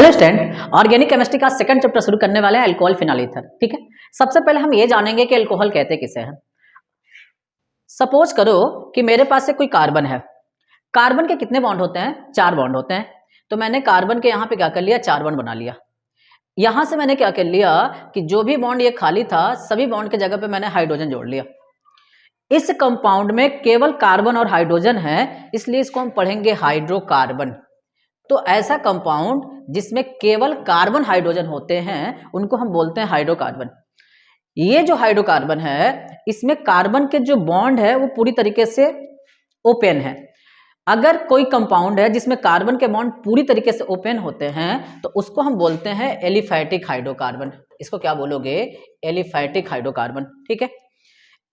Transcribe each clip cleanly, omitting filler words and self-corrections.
Hello student, organic chemistry का second chapter शुरू करने वाले हैं अल्कोहल फिनॉल ईथर। ठीक है, सबसे पहले हम ये जानेंगे कि अल्कोहल कहते किसे हैं। सपोज करो कि मेरे पास से कोई कार्बन है। कार्बन के कितने बॉन्ड होते हैं? 4 बॉन्ड होते हैं। तो मैंने कार्बन के यहाँ पे क्या कर लिया, 4 बॉन्ड बना लिया। यहां से मैंने क्या कर लिया कि जो भी बॉन्ड ये खाली था, सभी बॉन्ड के जगह पे मैंने हाइड्रोजन जोड़ लिया। इस कंपाउंड में केवल कार्बन और हाइड्रोजन है, इसलिए इसको हम पढ़ेंगे हाइड्रोकार्बन। तो ऐसा कंपाउंड जिसमें केवल कार्बन हाइड्रोजन होते हैं उनको हम बोलते हैं हाइड्रोकार्बन। ये जो हाइड्रोकार्बन है, इसमें कार्बन के जो बॉन्ड है वो पूरी तरीके से ओपन है। अगर कोई कंपाउंड है जिसमें कार्बन के बॉन्ड पूरी तरीके से ओपन होते हैं तो उसको हम बोलते हैं एलिफैटिक हाइड्रोकार्बन। इसको क्या बोलोगे? Aliphatic hydrocarbon. ठीक है,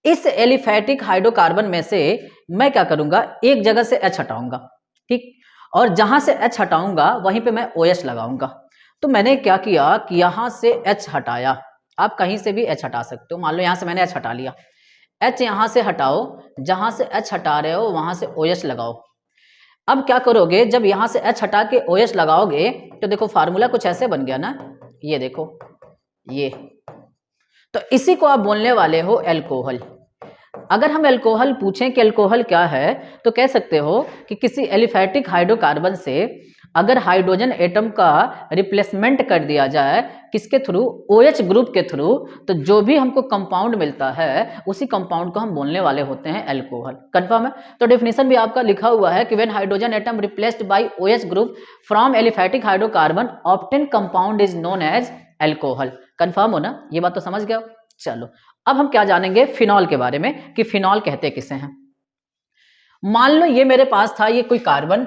इस एलिफैटिक हाइड्रोकार्बन में से मैं क्या करूंगा, एक जगह से H हटाऊंगा। ठीक, और जहां से H हटाऊंगा वहीं पे मैं OH लगाऊंगा। तो मैंने क्या किया कि यहां से H हटाया। आप कहीं से भी H हटा सकते हो। मान लो यहां से मैंने H हटा लिया, H यहां से हटाओ, जहां से H हटा रहे हो वहां से OH लगाओ। अब क्या करोगे, जब यहां से H हटा के OH लगाओगे तो देखो फार्मूला कुछ ऐसे बन गया ना, ये देखो ये। तो इसी को आप बोलने वाले हो एल्कोहल। अगर हम एल्कोहल पूछें कि एल्कोहल क्या है, तो कह सकते हो कि किसी एलिफैटिक हाइड्रोकार्बन से अगर हाइड्रोजन एटम का रिप्लेसमेंट कर दिया जाए, किसके थ्रू? OH ग्रुप के थ्रू, तो जो भी हमको कंपाउंड मिलता है उसी कंपाउंड को हम बोलने वाले होते हैं एल्कोहल। कंफर्म है? तो डेफिनेशन भी आपका लिखा हुआ है कि when hydrogen atom replaced by OH group from aliphatic hydrocarbon obtain compound is known as alcohol. Confirm हो ना? ये बात तो समझ गए। चलो अब हम क्या जानेंगे फिनॉल के बारे में कि फिनॉल कहते किसे हैं। मान लो ये मेरे पास था, ये कोई कार्बन,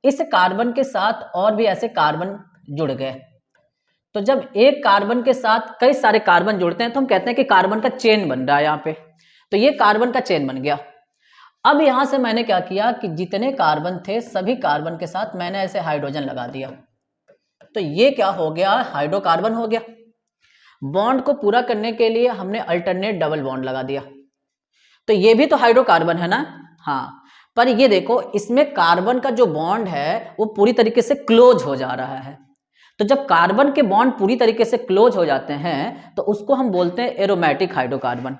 इस कार्बन के साथ और भी ऐसे कार्बन जुड़ गए। तो जब एक कार्बन के साथ कई सारे कार्बन जुड़ते हैं तो हम कहते हैं कि कार्बन का चेन बन रहा है यहाँ पे। तो ये कार्बन का चेन बन गया। अब यहां से मैंने क्या किया कि जितने कार्बन थे सभी कार्बन के साथ मैंने ऐसे हाइड्रोजन लगा दिया। तो ये क्या हो गया? हाइड्रोकार्बन हो गया। बॉन्ड को पूरा करने के लिए हमने अल्टरनेट डबल बॉन्ड लगा दिया। तो ये भी तो हाइड्रोकार्बन है ना? हाँ, पर ये देखो इसमें कार्बन का जो बॉन्ड है वो पूरी तरीके से क्लोज हो जा रहा है। तो जब कार्बन के बॉन्ड पूरी तरीके से क्लोज हो जाते हैं तो उसको हम बोलते हैं एरोमेटिक हाइड्रोकार्बन।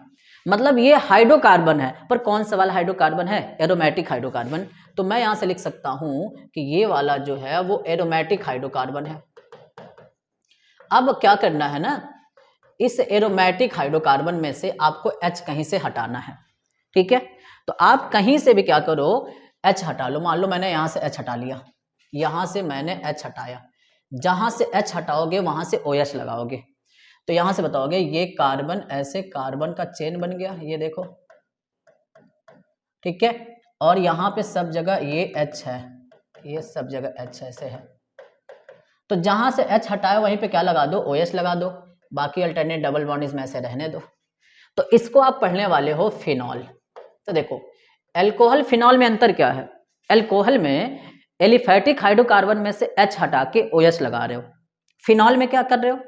मतलब ये हाइड्रोकार्बन है, पर कौन सा वाला हाइड्रोकार्बन है? Aromatic hydrocarbon. तो मैं यहां से लिख सकता हूं कि ये वाला जो है वो एरोमेटिक हाइड्रोकार्बन है। अब क्या करना है ना, इस एरोमेटिक हाइड्रोकार्बन में से आपको H कहीं से हटाना है। ठीक है, तो आप कहीं से भी क्या करो, H हटा लो। मान लो मैंने यहां से H हटा लिया, यहां से मैंने H हटाया, जहां से H हटाओगे वहां से OH लगाओगे। तो यहां से बताओगे ये कार्बन, ऐसे कार्बन का चेन बन गया, ये देखो। ठीक है, और यहां पे सब जगह ये H है, ये सब जगह H ऐसे है। तो जहां से H हटाए वहीं पे क्या लगा दो? OH लगा दो। बाकी अल्टरनेट डबल बॉन्ड इसमें ऐसे रहने दो। तो इसको आप पढ़ने वाले हो फिनॉल। तो देखो एल्कोहल फिनॉल में अंतर क्या है? एल्कोहल में एलिफैटिक हाइड्रोकार्बन में से H हटा के OH लगा रहे हो। फिनॉल में क्या कर रहे हो?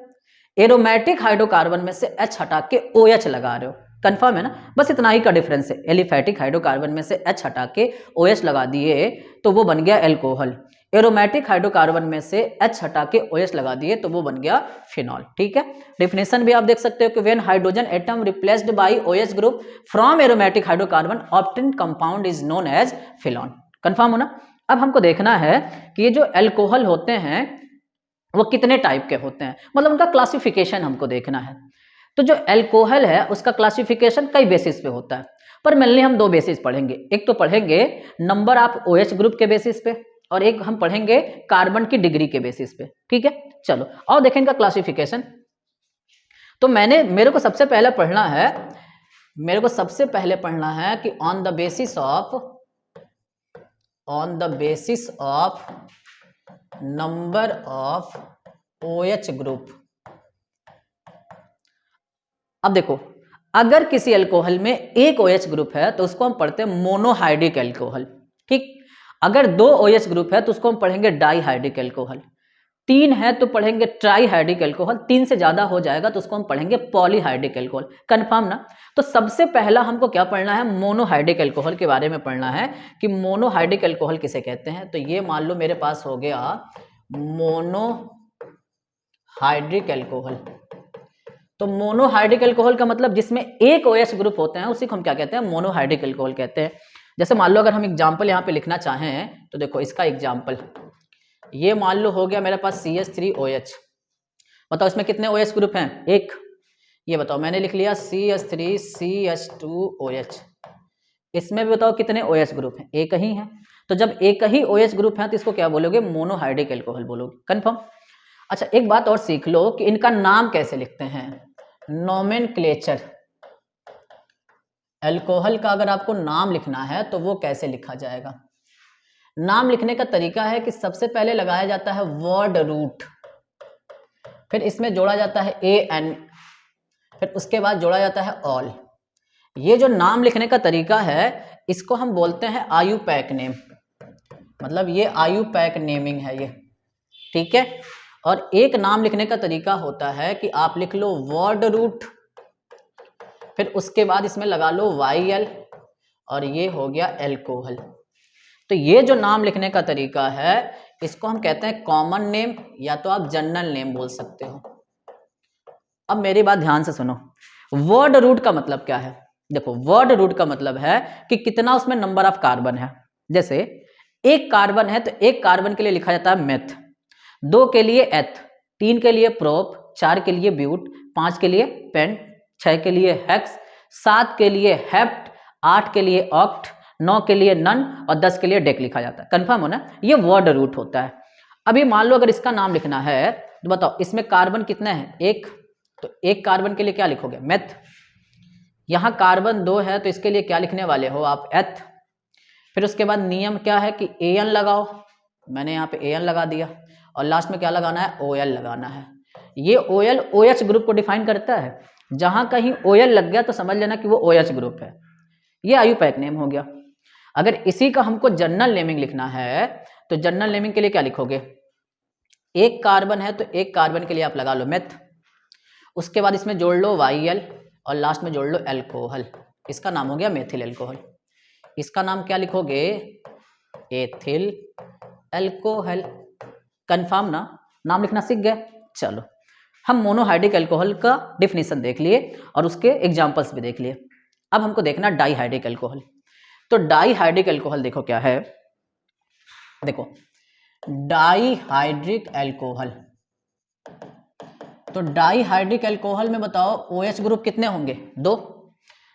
एरोमेटिक हाइड्रोकार्बन में से H हटा के OH लगा रहे हो। कंफर्म है ना? बस इतना ही का डिफरेंस है। एलिफैटिक हाइड्रोकार्बन में से H हटा के OH लगा दिए तो वो बन गया एल्कोहल। एरोमेटिक हाइड्रोकार्बन में से H हटा के OH लगा दिए तो वो बन गया फिनॉल। ठीक है, डेफिनेशन भी आप देख सकते हो कि when hydrogen atom replaced by OH group from aromatic hydrocarbon obtain compound is known as phenol. Confirm हो ना? अब हमको देखना है कि ये जो एल्कोहल होते हैं वो कितने टाइप के होते हैं, मतलब उनका क्लासिफिकेशन हमको देखना है। तो जो एल्कोहल है उसका क्लासिफिकेशन कई बेसिस पे होता है, पर मेनली हम 2 बेसिस पढ़ेंगे। एक तो पढ़ेंगे नंबर ऑफ OH ग्रुप के बेसिस पे, और एक हम पढ़ेंगे कार्बन की डिग्री के बेसिस पे। ठीक है, चलो और देखें इनका क्लासिफिकेशन। तो मेरे को सबसे पहले पढ़ना है कि on the basis of number of OH group. अब देखो अगर किसी अल्कोहल में एक OH ग्रुप है तो उसको हम पढ़ते हैं मोनोहाइड्रिक अल्कोहल। ठीक, अगर 2 OH ग्रुप है तो उसको हम पढ़ेंगे डाइहाइड्रिक अल्कोहल। 3 है तो पढ़ेंगे ट्राइहाइड्रिक अल्कोहल। 3 से ज्यादा हो जाएगा तो उसको हम पढ़ेंगे पॉलीहाइड्रिक अल्कोहल। कंफर्म ना? तो सबसे पहला हमको क्या पढ़ना है? मोनोहाइड्रिक अल्कोहल के बारे में पढ़ना है कि मोनोहाइड्रिक अल्कोहल किसे कहते हैं। तो ये मान लो मेरे पास हो गया मोनो हाइड्रिक एल्कोहल। तो मोनोहाइड्रिक एल्कोहल का मतलब जिसमें एक OH ग्रुप होते हैं उसी को हम क्या कहते हैं, मोनोहाइड्रिक एल्कोहल कहते हैं। जैसे मान लो अगर हम एग्जाम्पल यहाँ पे लिखना चाहें तो देखो इसका एग्जाम्पल, ये मान लो हो गया मेरे पास CH3OH। बताओ इसमें कितने OH ग्रुप हैं, एक। ये बताओ मैंने लिख लिया CH3CH2OH, इसमें भी बताओ कितने OH ग्रुप हैं, एक ही है। तो जब एक ही OH ग्रुप है तो इसको क्या बोलोगे, मोनोहाइड्रिक एल्कोहल बोलोगे। कंफर्म। अच्छा एक बात और सीख लो कि इनका नाम कैसे लिखते हैं, नोमेनक्लेचर। एल्कोहल का अगर आपको नाम लिखना है तो वो कैसे लिखा जाएगा। नाम लिखने का तरीका है कि सबसे पहले लगाया जाता है वर्ड रूट, फिर इसमें जोड़ा जाता है AN, फिर उसके बाद जोड़ा जाता है ऑल। ये जो नाम लिखने का तरीका है इसको हम बोलते हैं आयुपैक नेम, मतलब ये आयुपैक नेमिंग है ये, ठीक है। और एक नाम लिखने का तरीका होता है कि आप लिख लो वर्ड रूट, फिर उसके बाद इसमें लगा लो YL, और ये हो गया एल्कोहल। तो ये जो नाम लिखने का तरीका है इसको हम कहते हैं कॉमन नेम, या तो आप जनरल नेम बोल सकते हो। अब मेरी बात ध्यान से सुनो, वर्ड रूट का मतलब क्या है। देखो वर्ड रूट का मतलब है कि कितना उसमें नंबर ऑफ कार्बन है। जैसे एक कार्बन है तो एक कार्बन के लिए लिखा जाता है मेथ, 2 के लिए एथ, 3 के लिए प्रोप, 4 के लिए ब्यूट, 5 के लिए पेंट, 6 के लिए हेक्स, 7 के लिए हेप्ट, 8 के लिए ऑक्ट, 9 के लिए नन और 10 के लिए डेक लिखा जाता है। कंफर्म हो ना, ये वर्ड रूट होता है। अभी मान लो अगर इसका नाम लिखना है तो बताओ इसमें कार्बन कितने हैं, एक। तो एक कार्बन के लिए क्या लिखोगे, मेथ। यहां कार्बन 2 है तो इसके लिए क्या लिखने वाले हो आप, एथ। फिर उसके बाद नियम क्या है कि AN लगाओ, मैंने यहाँ पे AN लगा दिया, और लास्ट में क्या लगाना है, OL लगाना है। ये OL OH ग्रुप को डिफाइन करता है, जहां कहीं OL लग गया तो समझ लेना कि वो OH ग्रुप है। ये आयुपैक नेम हो गया। अगर इसी का हमको जनरल नेमिंग लिखना है तो जनरल नेमिंग के लिए क्या लिखोगे, एक कार्बन है तो एक कार्बन के लिए आप लगा लो मेथ, उसके बाद इसमें जोड़ लो YL और लास्ट में जोड़ लो एल्कोहल, इसका नाम हो गया मेथिल एल्कोहल। इसका नाम क्या लिखोगे, एथिल एल्कोहल। कंफर्म ना, नाम लिखना सीख गए। चलो हम मोनोहाइड्रिक एल्कोहल का डिफिनीशन देख लिए और उसके एग्जांपल्स भी देख लिए। अब हमको देखना डाईहाइड्रिक एल्कोहल। तो डाईहाइड्रिक एल्कोहल देखो क्या है, देखो डाईहाइड्रिक एल्कोहल, तो डाईहाइड्रिक एल्कोहल में बताओ OH ग्रुप कितने होंगे, 2।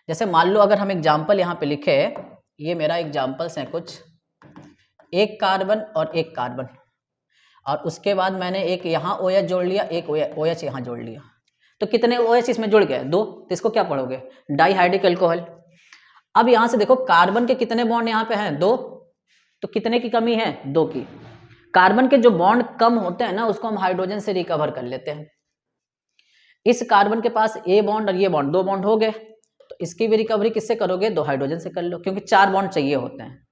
जैसे मान लो अगर हम एग्जाम्पल यहाँ पे लिखे, ये मेरा एग्जाम्पल्स हैं कुछ, एक कार्बन और एक कार्बन, और उसके बाद मैंने एक यहाँ OH जोड़ लिया, एक OH यहाँ जोड़ लिया, तो कितने OH इसमें जुड़ गए, 2। तो इसको क्या पढ़ोगे, डाईहाइड्रिक एल्कोहल। अब यहाँ से देखो कार्बन के कितने बॉन्ड यहाँ पे हैं, 2, तो कितने की कमी है, 2 की। कार्बन के जो बॉन्ड कम होते हैं ना उसको हम हाइड्रोजन से रिकवर कर लेते हैं। इस कार्बन के पास A बॉन्ड और ये बॉन्ड, 2 बॉन्ड हो गए, तो इसकी भी रिकवरी किससे करोगे, 2 हाइड्रोजन से कर लो, क्योंकि 4 बॉन्ड चाहिए होते हैं।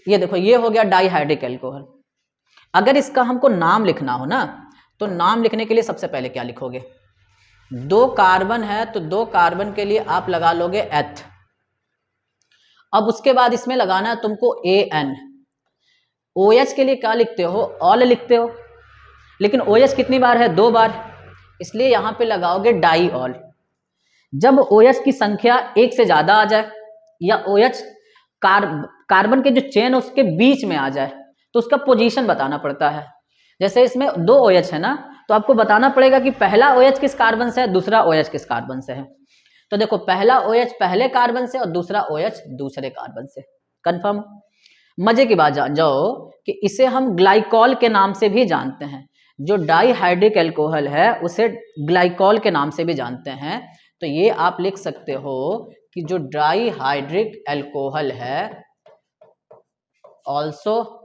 ये देखो ये हो गया डाईहाइड्रिक एल्कोहल। अगर इसका हमको नाम लिखना हो ना तो नाम लिखने के लिए सबसे पहले क्या लिखोगे, 2 कार्बन है तो 2 कार्बन के लिए आप लगा लोगे एथ। अब उसके बाद इसमें लगाना है तुमको AN। OH के लिए क्या लिखते हो, ऑल लिखते हो, लेकिन OH कितनी बार है, 2 बार, इसलिए यहां पे लगाओगे डाई ऑल। जब OH की संख्या 1 से ज्यादा आ जाए या OH कार्बन के जो चेन उसके बीच में आ जाए तो उसका पोजीशन बताना पड़ता है। जैसे इसमें 2 OH है ना, तो आपको बताना पड़ेगा कि पहला OH किस कार्बन से है, दूसरा OH किस कार्बन से है। तो देखो पहला OH पहले कार्बन से और दूसरा OH दूसरे कार्बन से। कंफर्म। मजे की बात जान जाओ कि इसे हम ग्लाइकॉल के नाम से भी जानते हैं, जो डाईहाइड्रिक एल्कोहल है उसे ग्लाइकॉल के नाम से भी जानते हैं। तो ये आप लिख सकते हो कि जो डाईहाइड्रिक एल्कोहल है ऑल्सो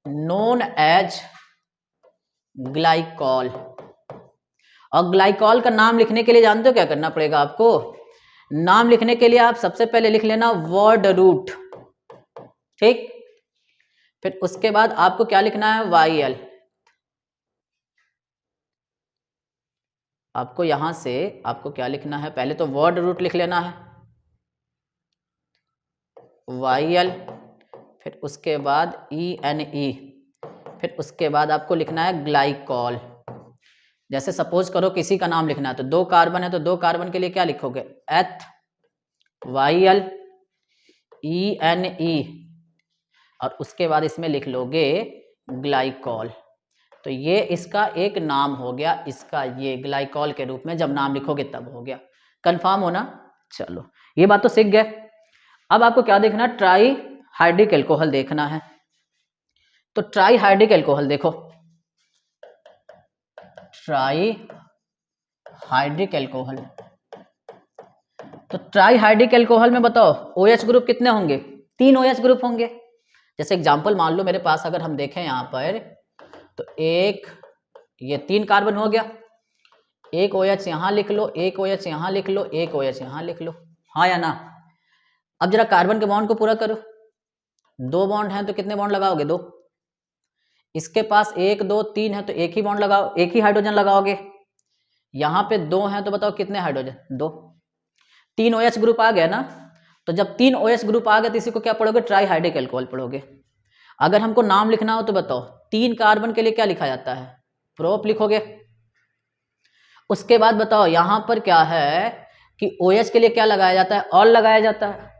नोन एज ग्लाइकॉल। और ग्लाइकॉल का नाम लिखने के लिए जानते हो क्या करना पड़ेगा आपको, नाम लिखने के लिए आप सबसे पहले लिख लेना वर्ड रूट, ठीक। फिर उसके बाद आपको क्या लिखना है, YL। आपको यहां से आपको क्या लिखना है, पहले तो वर्ड रूट लिख लेना है YL, फिर उसके बाद ENE, फिर उसके बाद आपको लिखना है ग्लाइकॉल। जैसे सपोज करो किसी का नाम लिखना है तो 2 कार्बन है तो 2 कार्बन के लिए क्या लिखोगे, HYLENE, और उसके बाद इसमें लिख लोगे ग्लाइकॉल। तो ये इसका एक नाम हो गया, इसका ये ग्लाइकॉल के रूप में जब नाम लिखोगे तब हो गया। कंफर्म हो ना? चलो ये बात तो सीख गए। अब आपको क्या देखना, ट्राई हाइड्रिक एल्कोहल देखना है। तो ट्राई हाइड्रिक एल्कोहल देखो, ट्राई हाइड्रिक एल्कोहल। तो ट्राई हाइड्रिक एल्कोहल में बताओ OH ग्रुप कितने होंगे, 3 OH ग्रुप होंगे। जैसे एग्जांपल मान लो मेरे पास अगर हम देखें यहाँ पर, तो एक ये 3 कार्बन हो गया, एक OH यहाँ लिख लो, एक OH यहाँ लिख लो, एक OH यहाँ लिख लो, हाँ या ना? अब जरा कार्बन के बॉन्ड को पूरा करो, 2 बॉन्ड हैं तो कितने बॉन्ड लगाओगे, 2। इसके पास 1 2 3 है तो एक ही बॉन्ड लगाओ, एक ही हाइड्रोजन लगाओगे। यहाँ पे 2 हैं तो बताओ कितने हाइड्रोजन, 2। 3 OH ग्रुप आ गया ना। तो जब 3 OH ग्रुप आ गया तो इसी को क्या पढ़ोगे, ट्राई हाइड्रिक एल्कोहल पढ़ोगे। अगर हमको नाम लिखना हो तो बताओ 3 कार्बन के लिए क्या लिखा जाता है, प्रोप लिखोगे। उसके बाद बताओ यहाँ पर क्या है कि OH के लिए क्या लगाया जाता है, ऑल लगाया जाता है।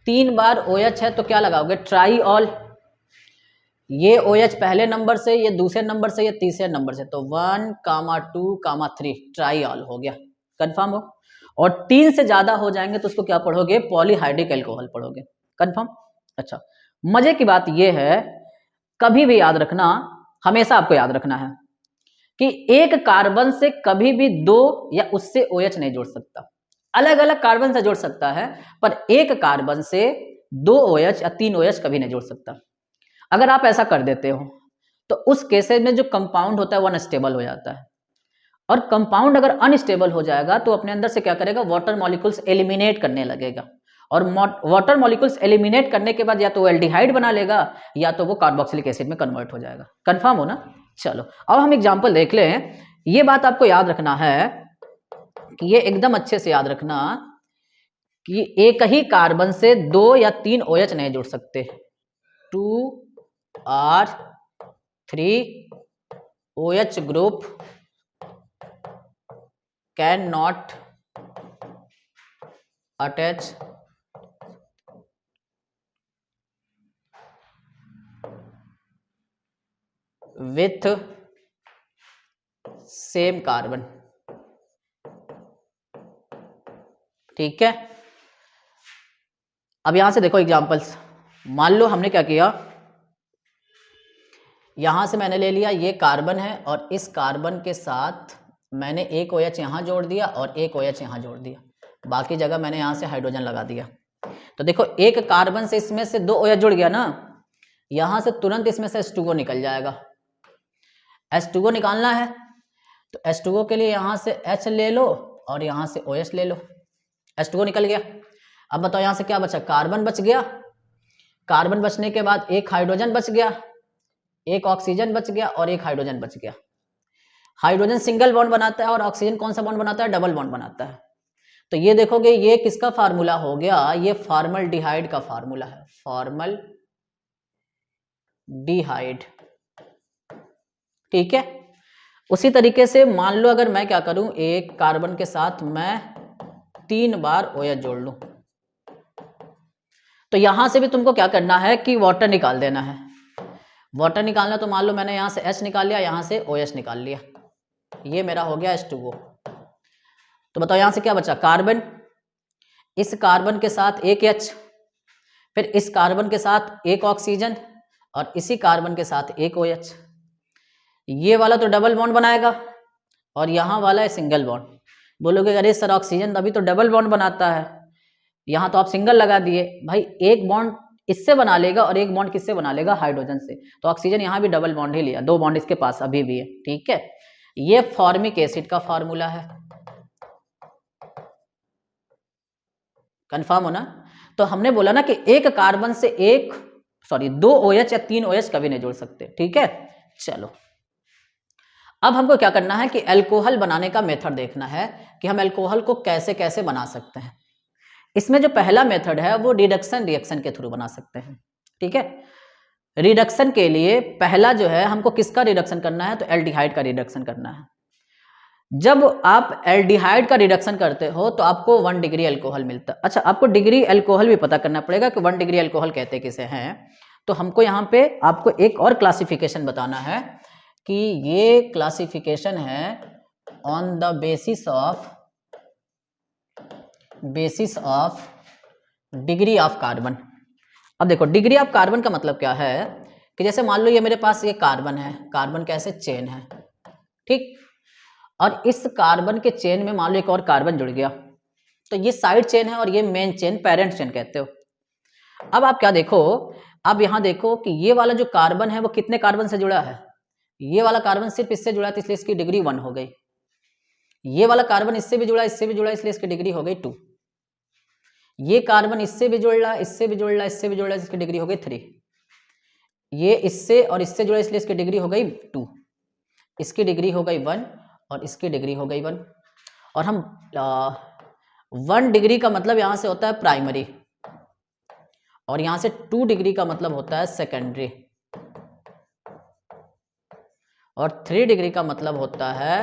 3 बार OH है तो क्या लगाओगे, ट्राई ऑल। ये OH पहले नंबर से, ये दूसरे नंबर से, ये तीसरे नंबर से, तो 1, 2, 3 ट्राई ऑल हो गया। कंफर्म हो? और 3 से ज्यादा हो जाएंगे तो उसको क्या पढ़ोगे, पॉलीहाइड्रिक एल्कोहल पढ़ोगे। कंफर्म? अच्छा, मजे की बात यह है, कभी भी याद रखना, हमेशा आपको याद रखना है कि एक कार्बन से कभी भी 2 या उससे OH नहीं जोड़ सकता। अलग अलग कार्बन से जोड़ सकता है पर एक कार्बन से 2 OH या 3 OH कभी नहीं जोड़ सकता। अगर आप ऐसा कर देते हो तो उस केसेस में जो कंपाउंड होता है वो अनस्टेबल हो जाता है, और कंपाउंड अगर अनस्टेबल हो जाएगा तो अपने अंदर से क्या करेगा, वाटर मॉलिक्यूल्स एलिमिनेट करने लगेगा, और वाटर मॉलिक्यूल्स एलिमिनेट करने के बाद या तो वो एल्डिहाइड बना लेगा या तो वो कार्बोक्सिलिक एसिड में कन्वर्ट हो जाएगा। कंफर्म हो ना? चलो अब हम एग्जांपल देख लें। ये बात आपको याद रखना है कि ये एकदम अच्छे से याद रखना कि एक ही कार्बन से 2 या 3 OH नहीं जोड़ सकते। 2R3 OH group cannot attach with same carbon। ठीक है, अब यहां से देखो एग्जांपल्स। मान लो हमने क्या किया, यहां से मैंने ले लिया ये कार्बन है और इस कार्बन के साथ मैंने एक OH यहां जोड़ दिया और एक OH यहां जोड़ दिया, बाकी जगह मैंने यहां से हाइड्रोजन लगा दिया। तो देखो एक कार्बन से इसमें से 2 OH जुड़ गया ना, यहां से तुरंत इसमें से H2O निकल जाएगा। H2O निकालना है तो H2O के लिए यहां से H ले लो और यहां से OH ले लो, H2O निकल गया। अब बताओ यहां से क्या बचा, कार्बन बच गया। कार्बन बचने के बाद एक हाइड्रोजन बच गया, एक ऑक्सीजन बच गया और एक हाइड्रोजन बच गया। हाइड्रोजन सिंगल बॉन्ड बनाता है और ऑक्सीजन कौन सा बॉन्ड बनाता है, डबल बॉन्ड बनाता है। तो ये देखोगे ये किसका फार्मूला हो गया, ये फॉर्मल्डिहाइड का फार्मूला है, फॉर्मल्डिहाइड। ठीक है, उसी तरीके से मान लो अगर मैं क्या करूं, एक कार्बन के साथ मैं 3 बार OH जोड़ लूं, तो यहां से भी तुमको क्या करना है कि वाटर निकाल देना है। वाटर निकालना तो मान लो मैंने यहां से H निकाल लिया, यहां से OH निकाल लिया, ये मेरा हो गया H2O। तो बताओ यहां से क्या बचा, कार्बन, इस कार्बन के साथ एक H, फिर इस कार्बन के साथ एक ऑक्सीजन और इसी कार्बन के साथ एक OH। ये वाला तो डबल बॉन्ड बनाएगा और यहाँ वाला है सिंगल बॉन्ड। बोलोगे अरे सर ऑक्सीजन अभी तो डबल बॉन्ड बनाता है, यहाँ तो आप सिंगल लगा दिए। भाई एक बॉन्ड इससे बना लेगा और एक बॉन्ड किससे बना लेगा, हाइड्रोजन से। तो ऑक्सीजन यहाँ भी डबल बॉन्ड ही लिया, 2 बॉन्ड इसके पास अभी भी है। ठीक है, ये फॉर्मिक एसिड का फार्मूला है। कंफर्म हो ना? तो हमने बोला ना कि एक कार्बन से 2 OH या 3 OH कभी नहीं जोड़ सकते। ठीक है, चलो अब हमको क्या करना है कि अल्कोहल बनाने का मेथड देखना है कि हम अल्कोहल को कैसे कैसे बना सकते हैं। इसमें जो पहला मेथड है वो रिडक्शन रिएक्शन के थ्रू बना सकते हैं। ठीक है, रिडक्शन के लिए पहला जो है हमको किसका रिडक्शन करना है, तो एल्डिहाइड का रिडक्शन करना है। जब आप एल्डिहाइड का रिडक्शन करते हो तो आपको 1 डिग्री अल्कोहल मिलता है। अच्छा, आपको डिग्री अल्कोहल भी पता करना पड़ेगा कि 1 डिग्री अल्कोहल कहते किसे हैं। तो हमको यहाँ पे आपको एक और क्लासिफिकेशन बताना है कि ये क्लासिफिकेशन है on the basis of degree of carbon. अब देखो डिग्री ऑफ कार्बन का मतलब क्या है कि जैसे मान लो ये मेरे पास ये कार्बन है, कार्बन कैसे चेन है, ठीक, और इस कार्बन के चेन में मान लो एक और कार्बन जुड़ गया, तो ये साइड चेन है और ये मेन चेन, पेरेंट चेन कहते हो। अब आप क्या देखो, अब यहां देखो कि ये वाला जो कार्बन है वो कितने कार्बन से जुड़ा है, ये वाला कार्बन सिर्फ इससे जुड़ा है, तो इसलिए इसकी डिग्री 1 हो गई। ये वाला कार्बन इससे भी जुड़ा, इससे भी जुड़ा, इसलिए इसकी डिग्री हो गई 2। ये कार्बन इससे भी जुड़ रहा, इससे भी जुड़ रहा, इससे भी जुड़ रहा, इसकी डिग्री हो गई 3। ये इससे और इससे जुड़ा, इसलिए इसकी डिग्री हो गई 2। इसकी डिग्री हो गई 1 और इसकी डिग्री हो गई 1। और हम 1 डिग्री का मतलब यहां से होता है प्राइमरी, और यहां से 2 डिग्री का मतलब होता है सेकेंडरी, और 3 डिग्री का मतलब होता है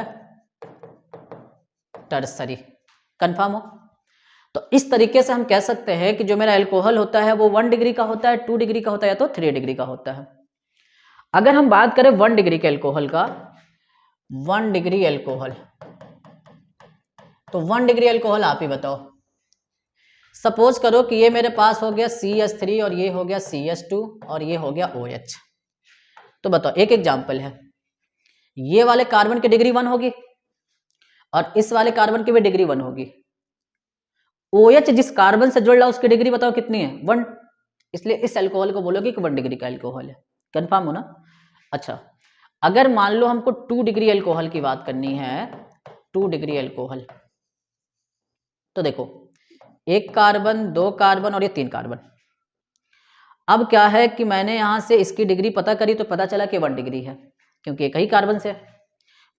टर्सरी। कंफर्म हो? तो इस तरीके से हम कह सकते हैं कि जो मेरा अल्कोहल होता है वो 1 डिग्री का होता है, 2 डिग्री का होता है, या तो 3 डिग्री का होता है। अगर हम बात करें 1 डिग्री के अल्कोहल का, 1 डिग्री अल्कोहल, तो 1 डिग्री अल्कोहल आप ही बताओ। सपोज करो कि ये मेरे पास हो गया CH3 और ये हो गया CH2 और ये हो गया OH। तो बताओ, एक एग्जाम्पल है, ये वाले कार्बन की डिग्री 1 होगी और इस वाले कार्बन की भी डिग्री 1 होगी। OH जिस कार्बन से जुड़ रहा है उसकी डिग्री बताओ कितनी है, 1। इसलिए इस अल्कोहल को बोलोगे कि 1 डिग्री का अल्कोहल है। कंफर्म हो ना? अच्छा, अगर मान लो हमको 2 डिग्री अल्कोहल की बात करनी है, 2 डिग्री अल्कोहल, तो देखो 1 कार्बन, 2 कार्बन और ये 3 कार्बन। अब क्या है कि मैंने यहां से इसकी डिग्री पता करी तो पता चला कि 1 डिग्री है, क्योंकि एक ही कार्बन से।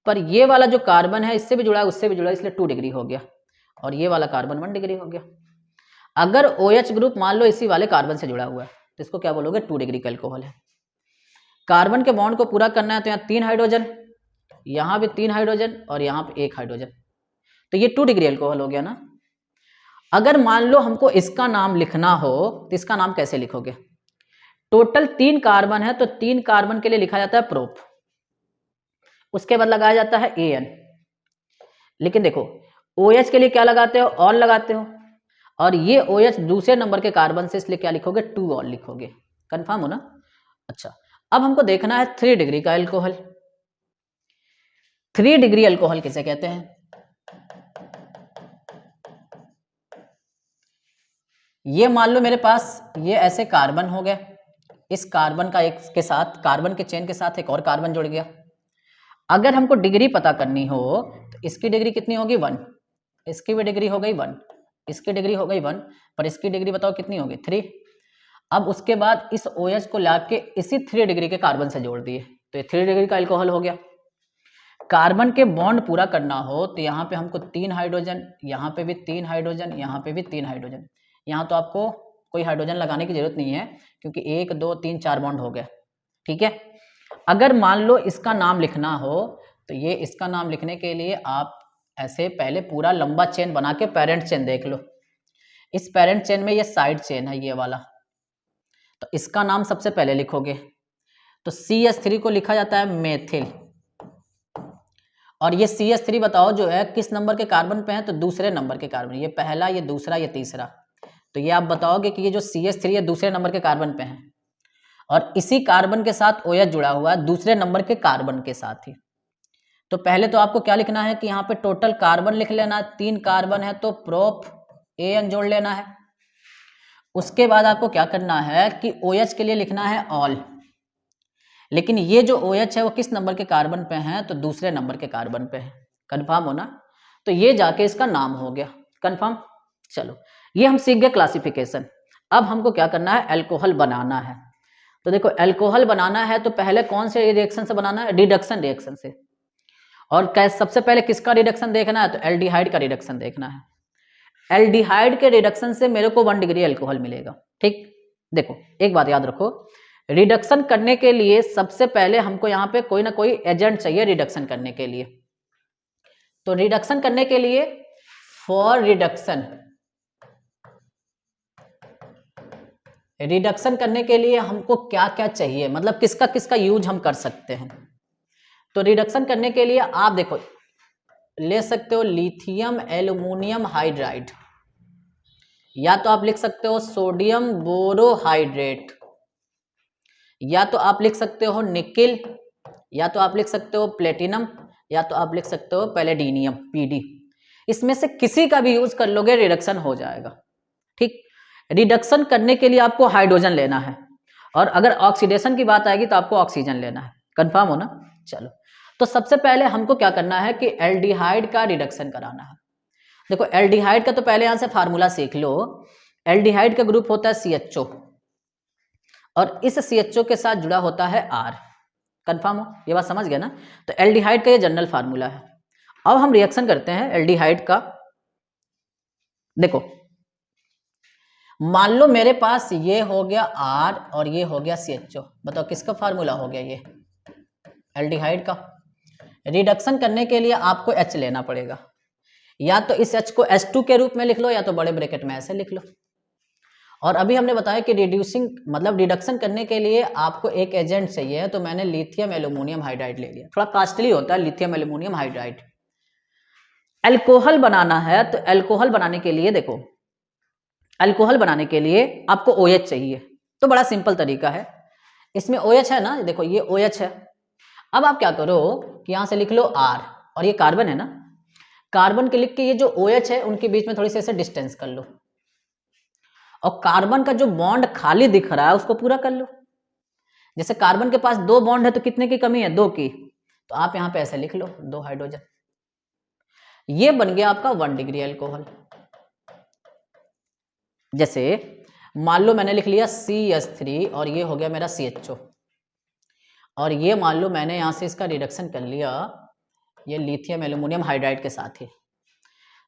पर ये वाला जो कार्बन है इससे भी जुड़ा है, उससे भी जुड़ा है, इसलिए 2 डिग्री हो गया, और ये वाला कार्बन 1 डिग्री हो गया। अगर OH ग्रुप मान लो इसी वाले कार्बन से जुड़ा हुआ है तो इसको क्या बोलोगे, 2 डिग्री का अल्कोहल है। कार्बन के बॉन्ड को पूरा करना है तो यहाँ 3 हाइड्रोजन, यहाँ भी 3 हाइड्रोजन और यहाँ पे 1 हाइड्रोजन, तो ये 2 डिग्री अल्कोहल हो गया ना। अगर मान लो हमको इसका नाम लिखना हो तो इसका नाम कैसे लिखोगे? टोटल 3 कार्बन है तो 3 कार्बन के लिए लिखा जाता है प्रोप, उसके बाद लगाया जाता है AN। लेकिन देखो OH के लिए क्या लगाते हो, ऑल लगाते हो, और ये OH दूसरे नंबर के कार्बन से, इसलिए क्या लिखोगे, 2 ऑल लिखोगे। कंफर्म हो ना? अच्छा, अब हमको देखना है 3 डिग्री का अल्कोहल। 3 डिग्री अल्कोहल किसे कहते हैं? ये मान लो मेरे पास ये ऐसे कार्बन हो गए, इस कार्बन का एक के साथ, कार्बन के चेन के साथ एक और कार्बन जुड़ गया। अगर हमको डिग्री पता करनी हो तो इसकी डिग्री कितनी होगी, 1, इसकी भी डिग्री हो गई 1, इसकी डिग्री हो गई 1, पर इसकी डिग्री बताओ कितनी होगी, 3। अब उसके बाद इस OH को लाके इसी 3 डिग्री के कार्बन से जोड़ दिए तो ये 3 डिग्री का अल्कोहल हो गया। कार्बन के बॉन्ड पूरा करना हो तो यहाँ पे हमको 3 हाइड्रोजन, यहाँ पे भी 3 हाइड्रोजन, यहाँ पे भी 3 हाइड्रोजन। यहाँ तो आपको कोई हाइड्रोजन लगाने की जरूरत नहीं है क्योंकि 1 2 3 4 बॉन्ड हो गए, ठीक है। अगर मान लो इसका नाम लिखना हो तो ये इसका नाम लिखने के लिए आप ऐसे पहले पूरा लंबा चेन बना के पेरेंट चेन देख लो। इस पेरेंट चेन में ये साइड चेन है ये वाला, तो इसका नाम सबसे पहले लिखोगे। तो CH3 को लिखा जाता है मेथिल, और ये CH3 बताओ जो है किस नंबर के कार्बन पे है, तो दूसरे नंबर के कार्बन, ये पहला, ये दूसरा, ये तीसरा। तो ये आप बताओगे कि ये जो CH3 है दूसरे नंबर के कार्बन पे है, और इसी कार्बन के साथ OH जुड़ा हुआ है दूसरे नंबर के कार्बन के साथ ही। तो पहले तो आपको क्या लिखना है कि यहाँ पे टोटल कार्बन लिख लेना, 3 कार्बन है तो प्रोप AN जोड़ लेना है। उसके बाद आपको क्या करना है कि OH के लिए लिखना है ऑल, लेकिन ये जो OH है वो किस नंबर के कार्बन पे है, तो दूसरे नंबर के कार्बन पे है। कंफर्म हो ना? तो ये जाके इसका नाम हो गया। कंफर्म? चलो, ये हम सीख गए क्लासिफिकेशन। अब हमको क्या करना है, अल्कोहल बनाना है। तो देखो अल्कोहल बनाना है तो पहले कौन से रिएक्शन से बनाना है, रिडक्शन रिएक्शन से। और सबसे पहले किसका रिडक्शन देखना है, तो एल्डिहाइड का रिडक्शन देखना है। एल्डिहाइड के रिडक्शन से मेरे को 1 डिग्री अल्कोहल मिलेगा, ठीक। देखो एक बात याद रखो, रिडक्शन करने के लिए सबसे पहले हमको यहाँ पे कोई ना कोई एजेंट चाहिए रिडक्शन करने के लिए। तो रिडक्शन करने के लिए फॉर रिडक्शन करने के लिए हमको क्या क्या चाहिए, मतलब किसका किसका यूज हम कर सकते हैं। तो रिडक्शन करने के लिए आप देखो ले सकते हो लिथियम एल्यूमिनियम हाइड्राइड, या तो आप लिख सकते हो सोडियम बोरोहाइड्रेट, या तो आप लिख सकते हो निकिल, या तो आप लिख सकते हो प्लेटिनम, या तो आप लिख सकते हो पैलेडीनियम पीडी। इसमें से किसी का भी यूज कर लोगे रिडक्शन हो जाएगा। ठीक, रिडक्शन करने के लिए आपको हाइड्रोजन लेना है, और अगर ऑक्सीडेशन की बात आएगी तो आपको ऑक्सीजन लेना है। कंफर्म हो ना? चलो, तो सबसे पहले हमको क्या करना है कि एल्डिहाइड का रिडक्शन कराना है। देखो एल्डिहाइड का तो पहले यहां से फार्मूला सीख लो। एल्डिहाइड का ग्रुप होता है CHO, और इस CHO के साथ जुड़ा होता है R। कंफर्म हो? ये बात समझ गए ना? तो एल्डिहाइड का ये जनरल फार्मूला है। अब हम रिएक्शन करते हैं एल्डिहाइड का। देखो मान लो मेरे पास ये हो गया R और ये हो गया CHO, बताओ किसका फार्मूला हो गया ये? एल्डिहाइड का। रिडक्शन करने के लिए आपको H लेना पड़ेगा, या तो इस H को H2 के रूप में लिख लो, या तो बड़े ब्रैकेट में ऐसे लिख लो। और अभी हमने बताया कि रिड्यूसिंग मतलब रिडक्शन करने के लिए आपको एक एजेंट चाहिए, तो मैंने लिथियम एल्यूमिनियम हाइड्राइड ले लिया। थोड़ा कॉस्टली होता है लिथियम एल्यूमिनियम हाइड्राइड। अल्कोहल बनाना है, तो अल्कोहल बनाने के लिए देखो, अल्कोहल बनाने के लिए आपको OH चाहिए। तो बड़ा सिंपल तरीका है, इसमें OH है ना, देखो ये OH है। अब आप क्या करो कि यहां से लिख लो R, और ये कार्बन है ना, कार्बन के लिख के ये जो OH है उनके बीच में थोड़ी सी ऐसे डिस्टेंस कर लो, और कार्बन का जो बॉन्ड खाली दिख रहा है उसको पूरा कर लो। जैसे कार्बन के पास 2 बॉन्ड है तो कितने की कमी है? 2 की। तो आप यहां पे ऐसे लिख लो 2 हाइड्रोजन। ये बन गया आपका 1 डिग्री अल्कोहल। जैसे मान लो मैंने लिख लिया CH3 और ये हो गया मेरा CHO, और ये मान लो मैंने यहां से इसका रिडक्शन कर लिया ये लिथियम एल्यूमिनियम हाइड्राइड के साथ ही।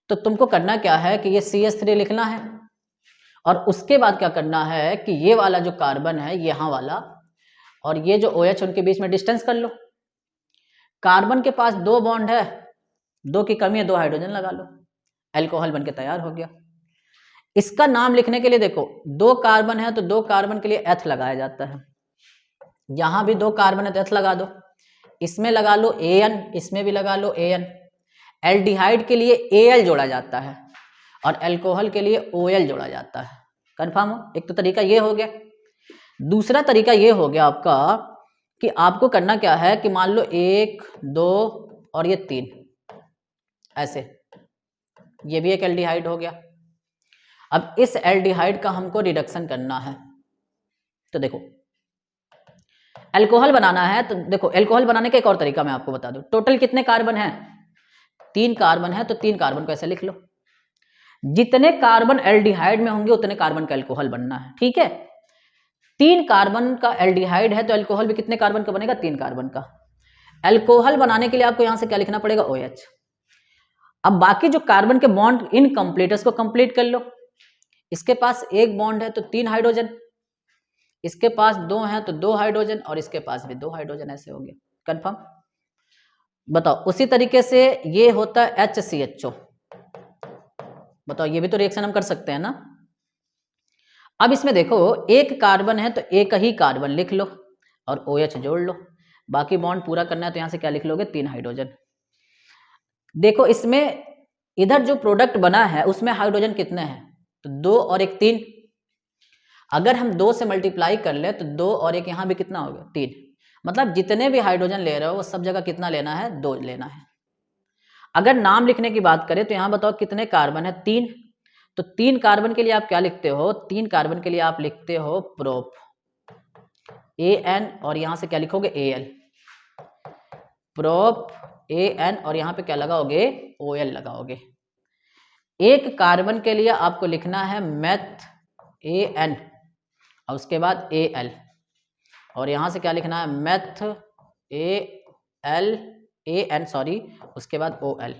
तो तुमको करना क्या है कि ये CH3 लिखना है, और उसके बाद क्या करना है कि ये वाला जो कार्बन है यहाँ वाला और ये जो OH उनके बीच में डिस्टेंस कर लो। कार्बन के पास 2 बॉन्ड है, 2 की कमी है, 2 हाइड्रोजन लगा लो, अल्कोहल बनके तैयार हो गया। इसका नाम लिखने के लिए देखो 2 कार्बन है तो 2 कार्बन के लिए H लगाया जाता है। यहां भी 2 कार्बन है तो H लगा दो, इसमें लगा लो AN, इसमें भी लगा लो AN। एल्डिहाइड के लिए AL जोड़ा जाता है और अल्कोहल के लिए OL जोड़ा जाता है। कंफर्म हो? एक तो तरीका ये हो गया। दूसरा तरीका ये हो गया आपका कि आपको करना क्या है कि मान लो 1 2 और ये 3 ऐसे, ये भी एक एल्डिहाइड हो गया। अब इस एल्डिहाइड का हमको रिडक्शन करना है। तो देखो अल्कोहल बनाना है, तो देखो अल्कोहल बनाने का एक और तरीका मैं आपको बता दूं। टोटल कितने कार्बन है? 3 कार्बन है, तो 3 कार्बन को ऐसे लिख लो। जितने कार्बन एल्डिहाइड में होंगे उतने कार्बन का अल्कोहल बनना है। ठीक है, 3 कार्बन का एल्डिहाइड है तो अल्कोहल भी कितने कार्बन का बनेगा? 3 कार्बन का। अल्कोहल बनाने के लिए आपको यहां से क्या लिखना पड़ेगा? OH। अब बाकी जो कार्बन के बॉन्ड इनकम्प्लीट है उसको कंप्लीट कर लो। इसके पास 1 बॉन्ड है तो 3 हाइड्रोजन, इसके पास 2 है तो 2 हाइड्रोजन, और इसके पास भी 2 हाइड्रोजन, ऐसे हो गया। कंफर्म? बताओ उसी तरीके से ये होता है HCHO। बताओ ये भी तो रिएक्शन हम कर सकते हैं ना। अब इसमें देखो 1 कार्बन है तो एक ही कार्बन लिख लो और OH जोड़ लो। बाकी बॉन्ड पूरा करना है तो यहां से क्या लिख लोगे? 3 हाइड्रोजन। देखो इसमें इधर जो प्रोडक्ट बना है उसमें हाइड्रोजन कितने हैं? तो 2 और 1 3। अगर हम 2 से मल्टीप्लाई कर ले तो 2 और 1 यहाँ भी कितना हो गया? 3। मतलब जितने भी हाइड्रोजन ले रहे हो वो सब जगह कितना लेना है? 2 लेना है। अगर नाम लिखने की बात करें तो यहाँ बताओ कितने कार्बन है? 3। तो 3 कार्बन के लिए आप क्या लिखते हो? 3 कार्बन के लिए आप लिखते हो प्रोप AN, और यहां से क्या लिखोगे? AL। प्रोप AN, और यहां पे क्या लगाओगे? OL लगाओगे। 1 कार्बन के लिए आपको लिखना है मेथ AN, और उसके बाद AL, और यहां से क्या लिखना है? मेथ AN सॉरी, उसके बाद OL।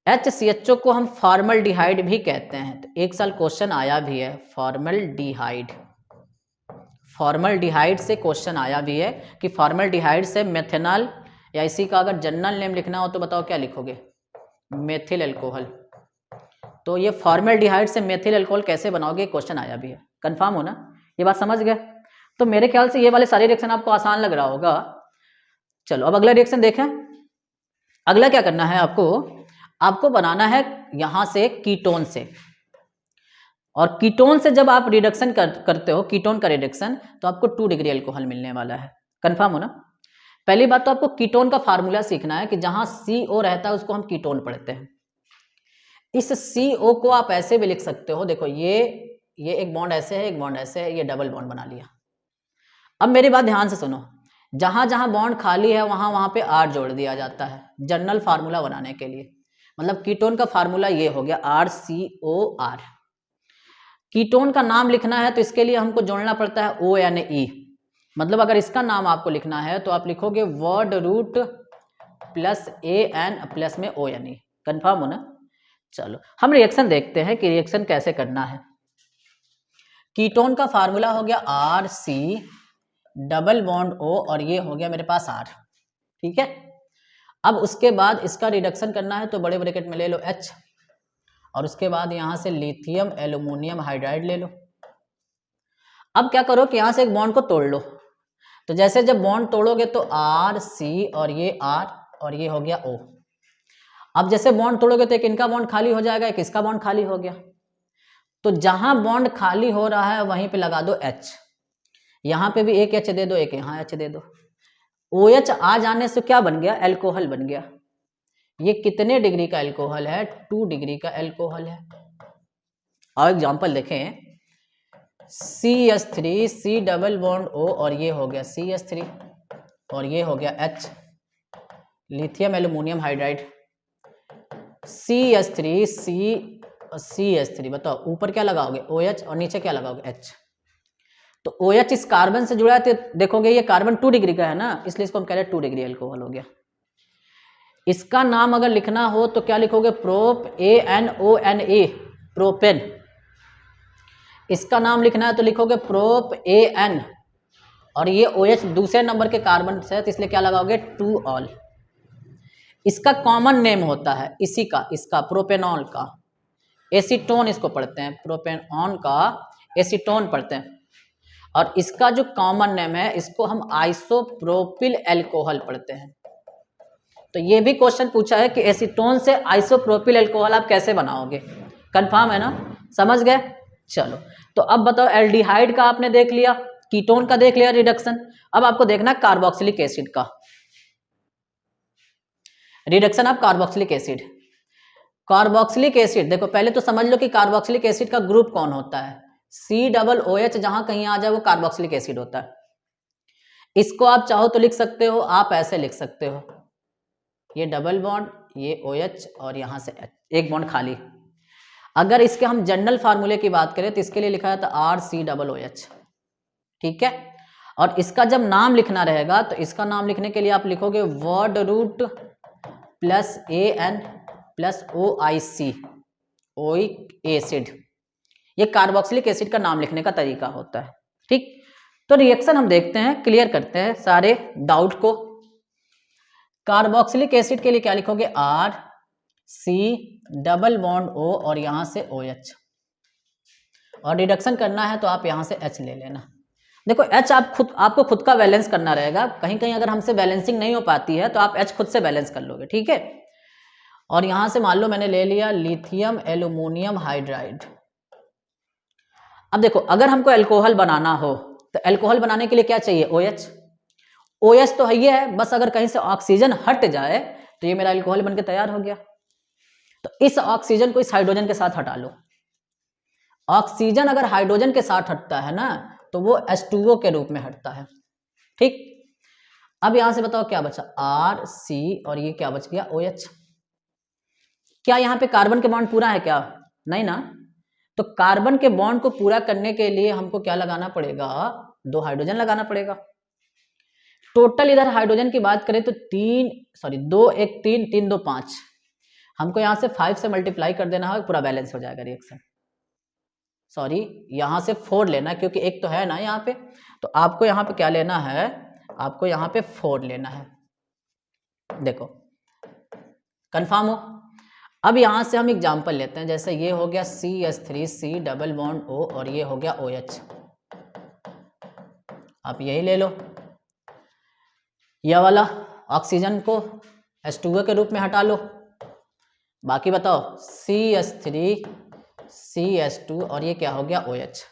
HCHO को हम फॉर्मल्डिहाइड भी कहते हैं। तो एक साल क्वेश्चन आया भी है, फॉर्मल्डिहाइड। फॉर्मल्डिहाइड से क्वेश्चन आया भी है कि फॉर्मल्डिहाइड से मेथेनॉल, या इसी का अगर जनरल नेम लिखना हो तो बताओ क्या लिखोगे, मेथिल अल्कोहल। तो ये फॉर्मल्डिहाइड से मेथिल अल्कोहल कैसे बनाओगे, क्वेश्चन आया भी है। कंफर्म हो ना, ये बात समझ गए। तो मेरे ख्याल से ये वाले सारे रिएक्शन आपको आसान लग रहा होगा। चलो अब अगला रिएक्शन देखें। अगला क्या करना है आपको बनाना है यहां से कीटोन से, और कीटोन से जब आप रिडक्शन करते हो, कीटोन का रिडक्शन, तो आपको 2 डिग्री अल्कोहल मिलने वाला है। कंफर्म हो ना। पहली बात तो आपको कीटोन का फार्मूला सीखना है कि जहां CO रहता है उसको हम कीटोन पढ़ते हैं। इस CO को आप ऐसे भी लिख सकते हो, देखो ये एक बॉन्ड ऐसे है, एक बॉन्ड ऐसे है, ये डबल बॉन्ड बना लिया। अब मेरी बात ध्यान से सुनो, जहां जहां बॉन्ड खाली है वहां वहां पे R जोड़ दिया जाता है जनरल फार्मूला बनाने के लिए। मतलब कीटोन का फार्मूला ये हो गया RCOR। कीटोन का नाम लिखना है तो इसके लिए हमको जोड़ना पड़ता है ONE। मतलब अगर इसका नाम आपको लिखना है तो आप लिखोगे word root plus AN plus में ONE। कंफर्म हो ना। चलो हम रिएक्शन देखते हैं कि रिएक्शन कैसे करना है। कीटोन का फार्मूला हो गया RC डबल बॉन्ड O, और ये हो गया मेरे पास R। ठीक है। अब उसके बाद इसका रिडक्शन करना है तो बड़े ब्रैकेट में ले लो H, और उसके बाद यहां से लिथियम एल्यूमिनियम हाइड्राइड ले लो। अब क्या करो कि यहां से एक बॉन्ड को तोड़ लो। तो जैसे जब बॉन्ड तोड़ोगे तो RC और ये R और ये हो गया O। अब जैसे बॉन्ड तोड़ोगे तो एक इनका बॉन्ड खाली हो जाएगा, एक इसका बॉन्ड खाली हो गया। तो जहां बॉन्ड खाली हो रहा है वहीं पे लगा दो H। यहां पे भी एक H दे दो, एक यहां H दे दो। OH आ जाने से क्या बन गया, अल्कोहल बन गया। ये कितने डिग्री का अल्कोहल है, 2 डिग्री का अल्कोहल है। और एग्जांपल देखें, CH3 C double bond O, और ये हो गया CH3 और ये हो गया H, lithium aluminium hydride. CH3 CH3, बताओ ऊपर क्या लगाओगे OH और नीचे क्या लगाओगे H। तो OH इस कार्बन से जुड़ा है तो देखोगे ये कार्बन 2 डिग्री का है ना, इसलिए इसको हम कह रहे हैं 2 डिग्री अल्कोहल हो गया। इसका नाम अगर लिखना हो तो क्या लिखोगे, प्रोप ANONA, प्रोपेन। इसका नाम लिखना है तो लिखोगे प्रोप AN, और ये OH दूसरे नंबर के कार्बन से है तो इसलिए क्या लगाओगे 2 ऑल। इसका कॉमन नेम होता है इसी का, इसका प्रोपेनॉल का एसीटोन इसको पढ़ते हैं, प्रोपेनॉन का एसीटोन पढ़ते हैं। और इसका जो कॉमन नेम है इसको हम आइसोप्रोपिल अल्कोहल पढ़ते हैं। तो ये भी क्वेश्चन पूछा है कि एसीटोन से आइसोप्रोपिल अल्कोहल आप कैसे बनाओगे। कंफर्म है ना, समझ गए। चलो तो अब बताओ, एल्डिहाइड का आपने देख लिया, कीटोन का देख लिया रिडक्शन। अब आपको देखना कार्बोक्सिलिक एसिड का reduction of carboxylic acid. Carboxylic acid देखो पहले तो समझ लो कि कार्बोक्सिलिक एसिड का ग्रुप कौन होता है, COOH जहां कहीं आ जाए वो कार्बोक्सिलिक एसिड होता है। इसको आप चाहो तो लिख सकते हो, आप ऐसे लिख सकते हो, ये डबल बॉन्ड, ये OH और यहां से H, एक बॉन्ड खाली। अगर इसके हम जनरल फार्मूले की बात करें तो इसके लिए लिखा है तो RCOOH। ठीक है। और इसका जब नाम लिखना रहेगा तो इसका नाम लिखने के लिए आप लिखोगे word root plus AN plus OIC, oic acid. ये कार्बोक्सिलिक एसिड का नाम लिखने का तरीका होता है। ठीक। तो रिएक्शन हम देखते हैं, क्लियर करते हैं सारे डाउट को। कार्बोक्सिलिक एसिड के लिए क्या लिखोगे, RC डबल बॉन्ड O और यहां से OH, और रिडक्शन करना है तो आप यहां से H ले लेना। देखो H आपको खुद का बैलेंस करना रहेगा, कहीं कहीं अगर हमसे बैलेंसिंग नहीं हो पाती है तो आप H खुद से बैलेंस कर लोगे। ठीक है। और यहां से मान लो मैंने ले लिया लिथियम एल्यूमिनियम हाइड्राइड। अब देखो अगर हमको अल्कोहल बनाना हो तो अल्कोहल बनाने के लिए क्या चाहिए, OH। OH तो है ये है, बस अगर कहीं से ऑक्सीजन हट जाए तो ये मेरा अल्कोहल बनके तैयार हो गया। तो इस ऑक्सीजन को इस हाइड्रोजन के साथ हटा लो। ऑक्सीजन अगर हाइड्रोजन के साथ हटता है ना तो वो H2O के रूप में हटता है। ठीक। अब यहां से बताओ क्या बचा, RC और ये क्या बच गया, OH। क्या यहाँ पे कार्बन के बॉन्ड पूरा है क्या, नहीं ना। तो कार्बन के बॉन्ड को पूरा करने के लिए हमको क्या लगाना पड़ेगा, 2 हाइड्रोजन लगाना पड़ेगा। टोटल इधर हाइड्रोजन की बात करें तो 2 1 3 3 2 5, हमको यहां से 5 से मल्टीप्लाई कर देना है, पूरा बैलेंस हो जाएगा रिएक्शन। सॉरी यहाँ से 4 लेना है, क्योंकि एक तो है ना यहाँ पे, तो आपको यहाँ पे क्या लेना है, आपको यहाँ पे 4 लेना है। देखो कंफर्म हो। अब यहाँ से हम एग्जांपल लेते हैं, जैसे ये हो गया CH3C डबल बॉन्ड O और ये हो गया OH, आप यही ले लो। यह वाला ऑक्सीजन को H2O के रूप में हटा लो, बाकी बताओ CH3CH2 और ये क्या हो गया OH।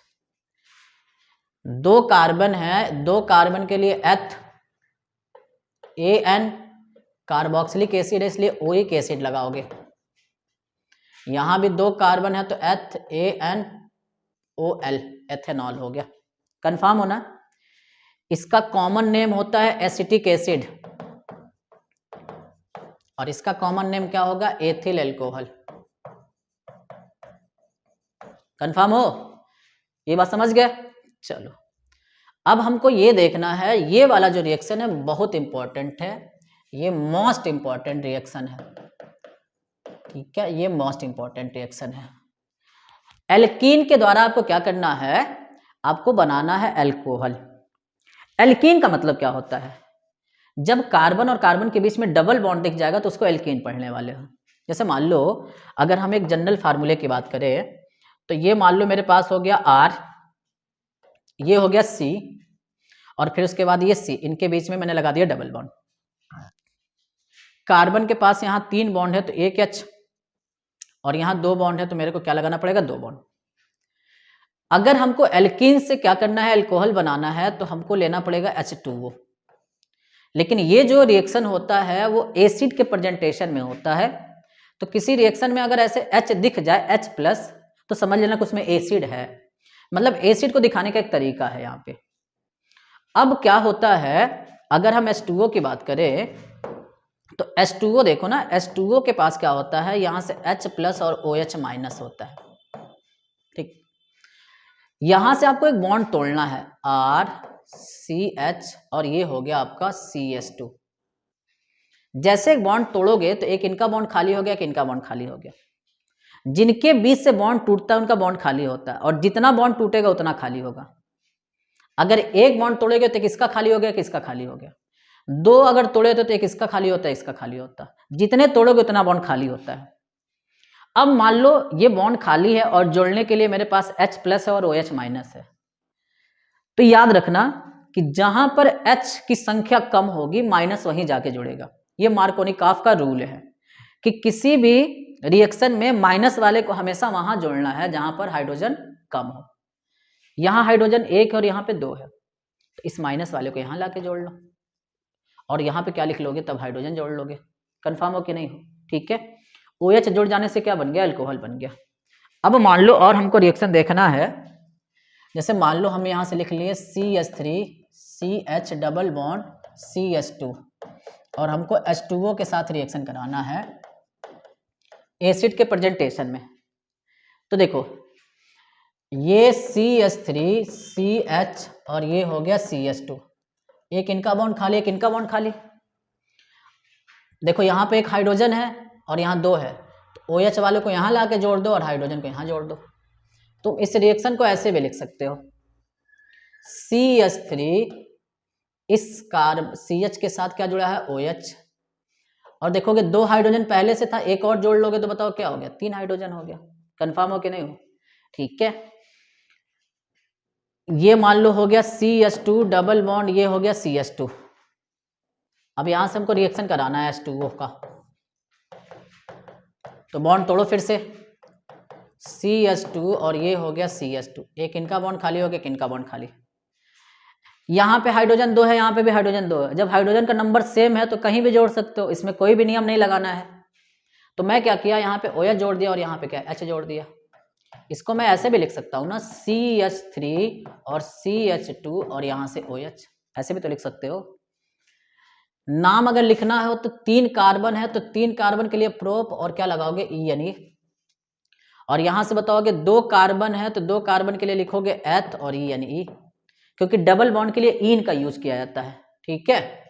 2 कार्बन है, 2 कार्बन के लिए एथ AN कार्बोक्सिलिक एसिड है, इसलिए ओइक एसिड लगाओगे। यहां भी 2 कार्बन है तो एथ ANOL एथेनॉल हो गया। कंफर्म होना। इसका कॉमन नेम होता है एसिटिक एसिड और इसका कॉमन नेम क्या होगा, एथिल एल्कोहल। कंफर्म हो, ये बात समझ गए। चलो अब हमको ये देखना है, ये वाला जो रिएक्शन है बहुत इंपॉर्टेंट है, ये मोस्ट इंपॉर्टेंट रिएक्शन है, ठीक है, ये मोस्ट इंपॉर्टेंट रिएक्शन है। एल्कीन के द्वारा आपको क्या करना है, आपको बनाना है अल्कोहल। एल्कीन का मतलब क्या होता है, जब कार्बन और कार्बन के बीच में डबल बॉन्ड दिख जाएगा तो उसको एल्कीन पढ़ने वाले हो। जैसे मान लो अगर हम एक जनरल फार्मूले की बात करें तो ये मान लो मेरे पास हो गया R, ये हो गया C और फिर उसके बाद ये C, इनके बीच में मैंने लगा दिया डबल बॉन्ड। कार्बन के पास यहाँ 3 बॉन्ड है तो एक H और यहाँ 2 बॉन्ड है तो मेरे को क्या लगाना पड़ेगा, 2 बॉन्ड। अगर हमको एल्कीन से क्या करना है, अल्कोहल बनाना है तो हमको लेना पड़ेगा H2O। लेकिन ये जो रिएक्शन होता है वो एसिड के प्रेजेंटेशन में होता है, तो किसी रिएक्शन में अगर ऐसे H दिख जाए H+ तो समझ लेना कि उसमें एसिड है, मतलब एसिड को दिखाने का एक तरीका है यहाँ पे। अब क्या होता है, अगर हम H2O की बात करें तो H2O देखो ना, H2O के पास क्या होता है, यहाँ से H+ और OH- होता है, ठीक। यहां से आपको एक बॉन्ड तोड़ना है RCH और ये हो गया आपका CH2। जैसे एक बॉन्ड तोड़ोगे तो एक इनका बॉन्ड खाली हो गया, एक इनका बॉन्ड खाली हो गया। जिनके बीच से बॉन्ड टूटता है उनका बॉन्ड खाली होता है और जितना बॉन्ड टूटेगा उतना खाली होगा। अगर एक बॉन्ड तोड़ेगे तो किसका खाली हो गया, किसका खाली हो गया। 2 अगर तोड़े तो एक इसका खाली होता है, इसका खाली होता है। जितने तोड़ोगे उतना बॉन्ड खाली होता है। अब मान लो ये बॉन्ड खाली है और जोड़ने के लिए मेरे पास H+ है और OH- है, तो याद रखना कि जहां पर H की संख्या कम होगी माइनस वहीं जाके जुड़ेगा। ये मार्कोनिकॉफ का रूल है कि किसी भी रिएक्शन में माइनस वाले को हमेशा वहां जोड़ना है जहां पर हाइड्रोजन कम हो। यहां हाइड्रोजन 1 और यहाँ पे 2 है, तो इस माइनस वाले को यहां लाके जोड़ लो और यहाँ पे क्या लिख लोगे, तब हाइड्रोजन जोड़ लोगे। कंफर्म हो कि नहीं हो, ठीक है। OH जुड़ जाने से क्या बन गया, अल्कोहल बन गया। अब मान लो और हमको रिएक्शन देखना है, जैसे मान लो हम यहाँ से लिख लिए CH3CH डबल बॉन्ड CH2 और हमको H2O के साथ रिएक्शन कराना है एसिड के प्रेजेंटेशन में। तो देखो ये CH3CH और ये हो गया CH2, एक इनका बॉन्ड खाली, एक इनका बॉन्ड खाली। देखो यहाँ पे एक हाइड्रोजन है और यहाँ 2 है, तो OH वाले को यहाँ ला के जोड़ दो और हाइड्रोजन को यहाँ जोड़ दो। तुम इस रिएक्शन को ऐसे भी लिख सकते हो, CH3 इस CH के साथ क्या जुड़ा है, OH, और देखोगे 2 हाइड्रोजन पहले से था, एक और जोड़ लोगे तो बताओ क्या हो गया, 3 हाइड्रोजन हो गया। कंफर्म हो कि नहीं हो, ठीक है। ये मान लो हो गया CH2 डबल बॉन्ड, ये हो गया CH2। अब यहां से हमको रिएक्शन कराना है H2O का, तो बॉन्ड तोड़ो फिर से, CH2 और ये हो गया CH2, एक इनका बॉन्ड खाली हो गया, एक इनका बॉन्ड खाली। यहाँ पे हाइड्रोजन 2 है, यहाँ पे भी हाइड्रोजन 2 है। जब हाइड्रोजन का नंबर सेम है तो कहीं भी जोड़ सकते हो, इसमें कोई भी नियम नहीं लगाना है। तो मैं क्या किया, यहाँ पे OH जोड़ दिया और यहाँ पे क्या H जोड़ दिया। इसको मैं ऐसे भी लिख सकता हूँ ना, CH3 और CH2 और यहाँ से OH, ऐसे भी तो लिख सकते हो। नाम अगर लिखना हो तो 3 कार्बन है तो 3 कार्बन के लिए प्रोप और क्या लगाओगे, ENE। और यहां से बताओगे 2 कार्बन है तो 2 कार्बन के लिए लिखोगे एथ और ENE, क्योंकि डबल बॉन्ड के लिए ईन का यूज किया जाता है, ठीक है।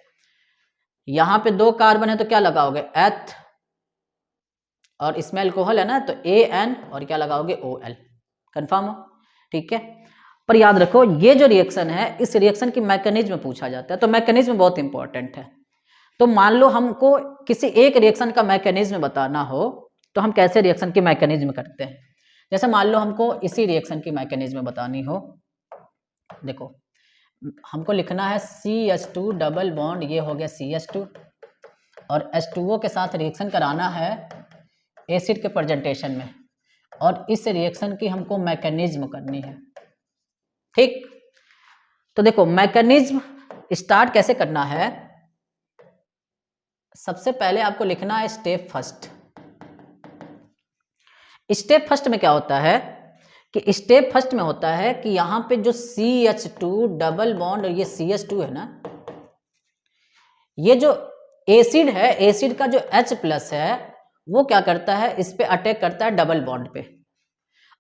यहां पे 2 कार्बन है तो क्या लगाओगे, एथ, और इसमें अल्कोहल है ना तो AN और क्या लगाओगे, OL। कंफर्म हो। ठीक है। पर याद रखो ये जो रिएक्शन है, इस रिएक्शन की मैकेनिज्म पूछा जाता है, तो मैकेनिज्म बहुत इंपॉर्टेंट है। तो मान लो हमको किसी एक रिएक्शन का मैकेनिज्म बताना हो, तो हम कैसे रिएक्शन की मैकेनिज्म करते हैं। जैसे मान लो हमको इसी रिएक्शन की मैकेनिज्म बतानी हो, देखो हमको लिखना है CH2 डबल बॉन्ड, ये हो गया CH2, और H2O के साथ रिएक्शन कराना है एसिड के प्रेजेंटेशन में, और इस रिएक्शन की हमको मैकेनिज्म करनी है। ठीक, तो देखो मैकेनिज्म स्टार्ट कैसे करना है। सबसे पहले आपको लिखना है स्टेप फर्स्ट। स्टेप फर्स्ट में क्या होता है कि स्टेप फर्स्ट में होता है कि यहां पे जो CH2 डबल बॉन्ड और ये CH2 है ना, ये जो एसिड है, एसिड का जो H प्लस है वो क्या करता है, इस पे अटैक करता है डबल बॉन्ड पे,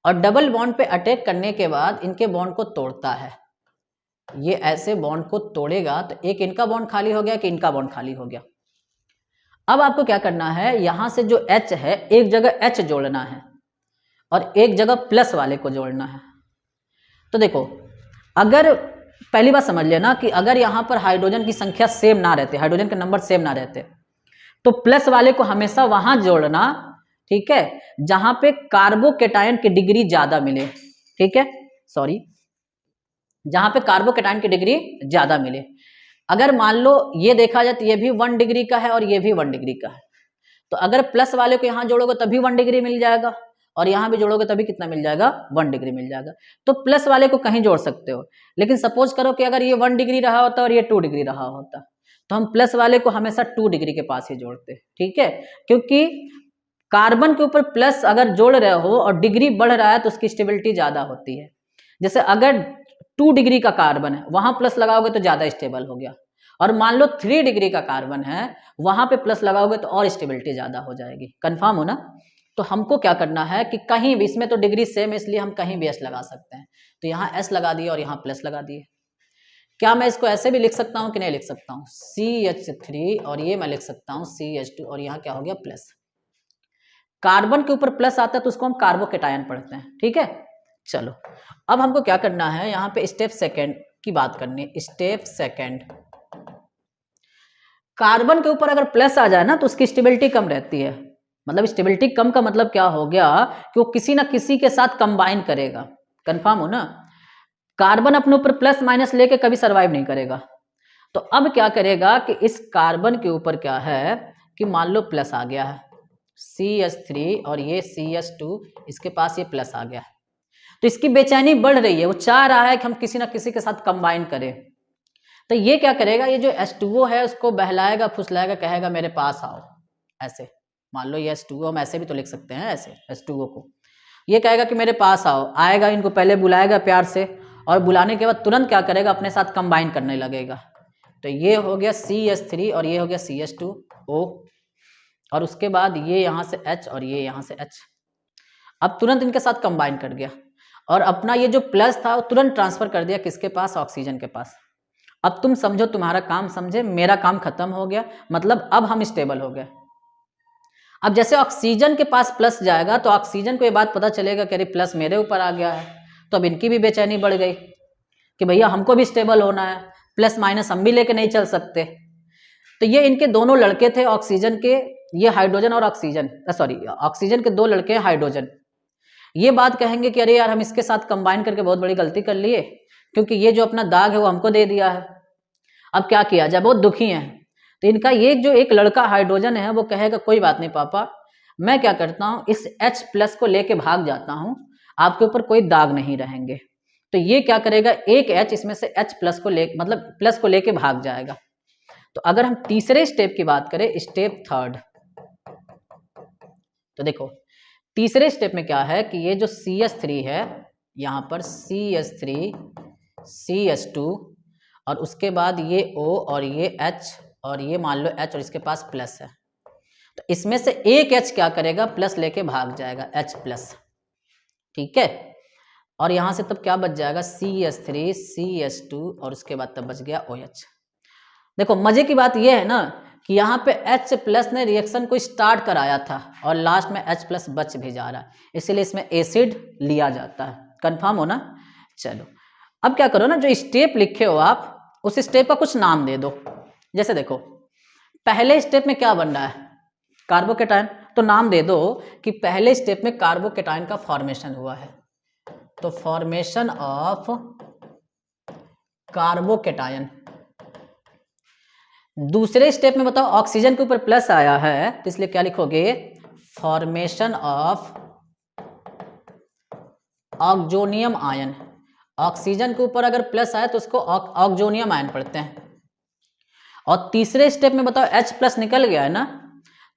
और डबल बॉन्ड पे अटैक करने के बाद इनके बॉन्ड को तोड़ता है। ये ऐसे बॉन्ड को तोड़ेगा तो एक इनका बॉन्ड खाली हो गया कि इनका बॉन्ड खाली हो गया। अब आपको क्या करना है, यहां से जो H है एक जगह H जोड़ना है और एक जगह प्लस वाले को जोड़ना है। तो देखो अगर पहली बात समझ लेना कि अगर यहां पर हाइड्रोजन की संख्या सेम ना रहते, हाइड्रोजन के नंबर सेम ना रहते, तो प्लस वाले को हमेशा वहां जोड़ना, ठीक है, जहां पे कार्बोकेटायन की डिग्री ज्यादा मिले। ठीक है, सॉरी, जहां पे कार्बोकेटायन की डिग्री ज्यादा मिले। अगर मान लो ये देखा जाए तो ये भी 1 डिग्री का है और ये भी 1 डिग्री का है, तो अगर प्लस वाले को यहां जोड़ोगे तभी 1 डिग्री मिल जाएगा, और यहां भी जोड़ोगे तभी कितना मिल जाएगा, 1 डिग्री मिल जाएगा। तो प्लस वाले को कहीं जोड़ सकते हो, लेकिन सपोज करो कि अगर ये 1 डिग्री रहा होता और ये 2 डिग्री रहा होता, तो हम प्लस वाले को हमेशा 2 डिग्री के पास ही जोड़ते। ठीक है, क्योंकि कार्बन के ऊपर प्लस अगर जोड़ रहे हो और डिग्री बढ़ रहा है तो उसकी स्टेबिलिटी ज्यादा होती है। जैसे अगर 2 डिग्री का कार्बन है, वहां प्लस लगाओगे तो ज्यादा स्टेबल हो गया, और मान लो 3 डिग्री का कार्बन है, वहां पे प्लस लगाओगे तो और स्टेबिलिटी ज्यादा हो जाएगी। कंफर्म हो ना। तो हमको क्या करना है कि कहीं भी, इसमें तो डिग्री सेम है इसलिए हम कहीं भी S लगा सकते हैं, तो यहाँ S लगा दिए और यहाँ प्लस लगा दिए। क्या मैं इसको ऐसे भी लिख सकता हूँ कि नहीं लिख सकता हूँ, CH3 और ये मैं लिख सकता हूँ CH2 और यहाँ क्या हो गया प्लस। कार्बन के ऊपर प्लस आता है तो उसको हम कार्बोकेटायन पढ़ते हैं। ठीक है, चलो अब हमको क्या करना है, यहाँ पे स्टेप सेकेंड की बात करनी है। स्टेप सेकेंड, कार्बन के ऊपर अगर प्लस आ जाए ना तो उसकी स्टेबिलिटी कम रहती है। मतलब स्टेबिलिटी कम का मतलब क्या हो गया कि वो किसी ना किसी के साथ कंबाइन करेगा। कंफर्म हो ना। कार्बन अपने ऊपर प्लस माइनस लेके कभी सरवाइव नहीं करेगा। तो अब क्या करेगा कि इस कार्बन के ऊपर क्या है कि मान लो प्लस आ गया है CH3 और ये CH2, इसके पास ये प्लस आ गया है, तो इसकी बेचैनी बढ़ रही है, वो चाह रहा है कि हम किसी ना किसी के साथ कंबाइन करें। तो ये क्या करेगा, ये जो H2O है उसको बहलाएगा फुसलाएगा, कहेगा मेरे पास आओ। ऐसे मान लो ये H2O, हम ऐसे भी तो लिख सकते हैं, ऐसे H2O को ये कहेगा कि मेरे पास आओ, आएगा, इनको पहले बुलाएगा प्यार से, और बुलाने के बाद तुरंत क्या करेगा, अपने साथ कंबाइन करने लगेगा। तो ये हो गया CH3 और ये हो गया CH2O, और उसके बाद ये यहाँ से H और ये यहाँ से H, अब तुरंत इनके साथ कंबाइन कर गया, और अपना ये जो प्लस था वो तुरंत ट्रांसफर कर दिया किसके पास, ऑक्सीजन के पास। अब तुम समझो, तुम्हारा काम समझे, मेरा काम खत्म हो गया, मतलब अब हम स्टेबल हो गए। अब जैसे ऑक्सीजन के पास प्लस जाएगा तो ऑक्सीजन को ये बात पता चलेगा कि अरे प्लस मेरे ऊपर आ गया है, तो अब इनकी भी बेचैनी बढ़ गई कि भैया हमको भी स्टेबल होना है, प्लस माइनस हम भी लेके नहीं चल सकते। तो ये इनके दोनों लड़के थे ऑक्सीजन के, ये हाइड्रोजन और ऑक्सीजन, सॉरी ऑक्सीजन के 2 लड़के हैं हाइड्रोजन। ये बात कहेंगे कि अरे यार हम इसके साथ कंबाइन करके बहुत बड़ी गलती कर लिए, क्योंकि ये जो अपना दाग है वो हमको दे दिया है, अब क्या किया जाए, बहुत दुखी हैं। तो इनका ये जो एक लड़का हाइड्रोजन है वो कहेगा कोई बात नहीं पापा, मैं क्या करता हूँ इस H प्लस को लेके भाग जाता हूँ, आपके ऊपर कोई दाग नहीं रहेंगे। तो ये क्या करेगा, एक H इसमें से H प्लस को ले, मतलब प्लस को लेके भाग जाएगा। तो अगर हम तीसरे स्टेप की बात करें, स्टेप थर्ड, तो देखो तीसरे स्टेप में क्या है कि ये जो CH3 है, यहाँ पर CH3 CH2 और उसके बाद ये O और ये H और ये मान लो H और इसके पास प्लस है, तो इसमें से एक H क्या करेगा, प्लस लेके भाग जाएगा, H प्लस। ठीक है, और यहां से तब क्या बच जाएगा, CH3 CH2 और उसके बाद तब बच गया OH। देखो मजे की बात यह है ना कि यहाँ पे H प्लस ने रिएक्शन को स्टार्ट कराया था और लास्ट में H प्लस बच भी जा रहा है, इसीलिए इसमें एसिड लिया जाता है। कंफर्म हो ना। चलो अब क्या करो ना, जो स्टेप लिखे हो आप उस स्टेप का कुछ नाम दे दो। जैसे देखो पहले स्टेप में क्या बन रहा है, कार्बोकेटायन, तो नाम दे दो कि पहले स्टेप में कार्बोकेटायन का फॉर्मेशन हुआ है, तो फॉर्मेशन ऑफ कार्बोकेटायन। दूसरे स्टेप में बताओ ऑक्सीजन के ऊपर प्लस आया है तो इसलिए क्या लिखोगे, formation of oxonium ion. Oxygen के ऊपर अगर प्लस आए तो उसको ऑक्सोनियम आयन पढ़ते हैं। और तीसरे स्टेप में बताओ H प्लस निकल गया है ना,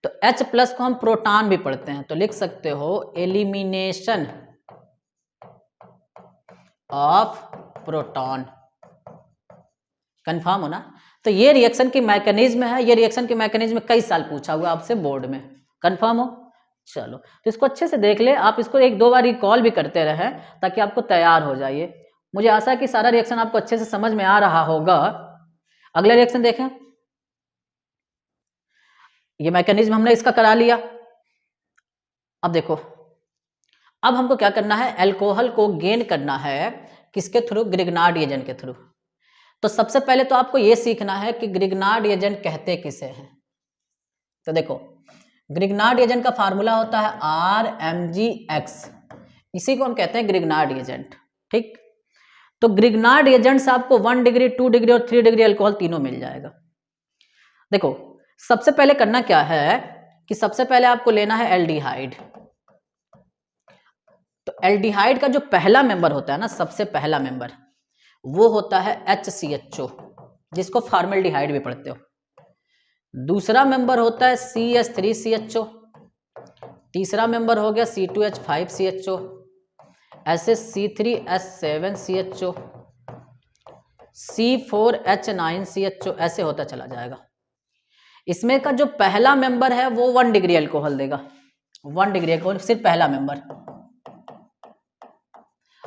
तो H प्लस को हम प्रोटॉन भी पढ़ते हैं, तो लिख सकते हो एलिमिनेशन ऑफ प्रोटॉन। कंफर्म हो ना। तो ये रिएक्शन की मैकेनिज्म है, ये रिएक्शन की मैकेनिज्म कई साल पूछा हुआ आपसे बोर्ड में। कंफर्म हो। चलो तो इसको अच्छे से देख ले, आप इसको एक दो बार रिकॉल भी करते रहे ताकि आपको तैयार हो जाइए। मुझे आशा है कि सारा रिएक्शन आपको अच्छे से समझ में आ रहा होगा। अगला रिएक्शन देखें, ये मैकेनिज्म हमने इसका करा लिया। अब देखो अब हमको क्या करना है, अल्कोहल को गेन करना है किसके थ्रू, ग्रिग्नार्ड एजेंट के थ्रू। तो सबसे पहले तो आपको यह सीखना है कि ग्रिग्नार्ड एजेंट कहते किसे हैं। तो देखो ग्रिग्नार्ड एजेंट का फार्मूला होता है RMgX, इसी को हम कहते हैं ग्रिग्नार्ड एजेंट। ठीक, तो ग्रिग्नार्ड एजेंट से आपको 1 डिग्री 2 डिग्री और 3 डिग्री अल्कोहल तीनों मिल जाएगा। देखो सबसे पहले करना क्या है कि सबसे पहले आपको लेना है एल्डिहाइड। तो एल्डिहाइड का जो पहला मेंबर होता है ना, सबसे पहला मेंबर वो होता है HCHO, जिसको फॉर्मल्डिहाइड भी पढ़ते हो। दूसरा मेंबर होता है CH3CHO, तीसरा मेंबर हो गया C2H5CHO, ऐसे C3H7CHO, C4H9CHO, ऐसे होता चला जाएगा। इसमें का जो पहला मेंबर है वो 1 डिग्री अल्कोहल देगा, 1 डिग्री अल्कोहल सिर्फ पहला मेंबर।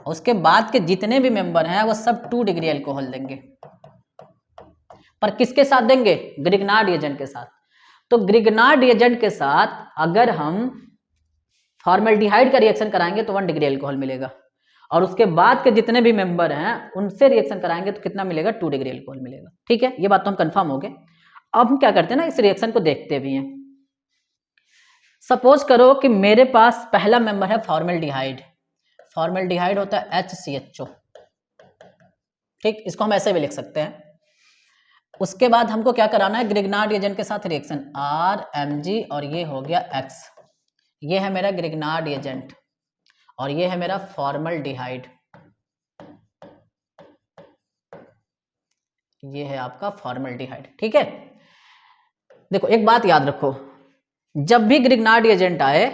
उसके बाद के जितने भी मेंबर हैं वो सब 2 डिग्री अल्कोहल देंगे, पर किसके साथ देंगे, ग्रिग्नार्ड एजेंट के साथ। तो ग्रिग्नार्ड एजेंट के साथ अगर हम फॉर्मल्डिहाइड का रिएक्शन कराएंगे तो 1 डिग्री अल्कोहल मिलेगा, और उसके बाद के जितने भी मेंबर हैं उनसे रिएक्शन कराएंगे तो कितना मिलेगा, 2 डिग्री अल्कोहल मिलेगा। ठीक है, ये बात तो हम कंफर्म हो गए। अब हम क्या करते हैं ना, इस रिएक्शन को देखते भी हैं। सपोज करो कि मेरे पास पहला मेंबर है फॉर्मल्डिहाइड, फॉर्मल्डिहाइड होता है HCHO। ठीक, इसको हम ऐसे भी लिख सकते हैं। उसके बाद हमको क्या कराना है, ग्रिग्नार्ड एजेंट के साथ रिएक्शन RMg, और ये हो गया X, ये है मेरा ग्रिग्नार्ड एजेंट और ये है मेरा फॉर्मल्डिहाइड, ये है आपका फॉर्मल्डिहाइड। ठीक है, देखो एक बात याद रखो, जब भी ग्रिग्नार्ड एजेंट आए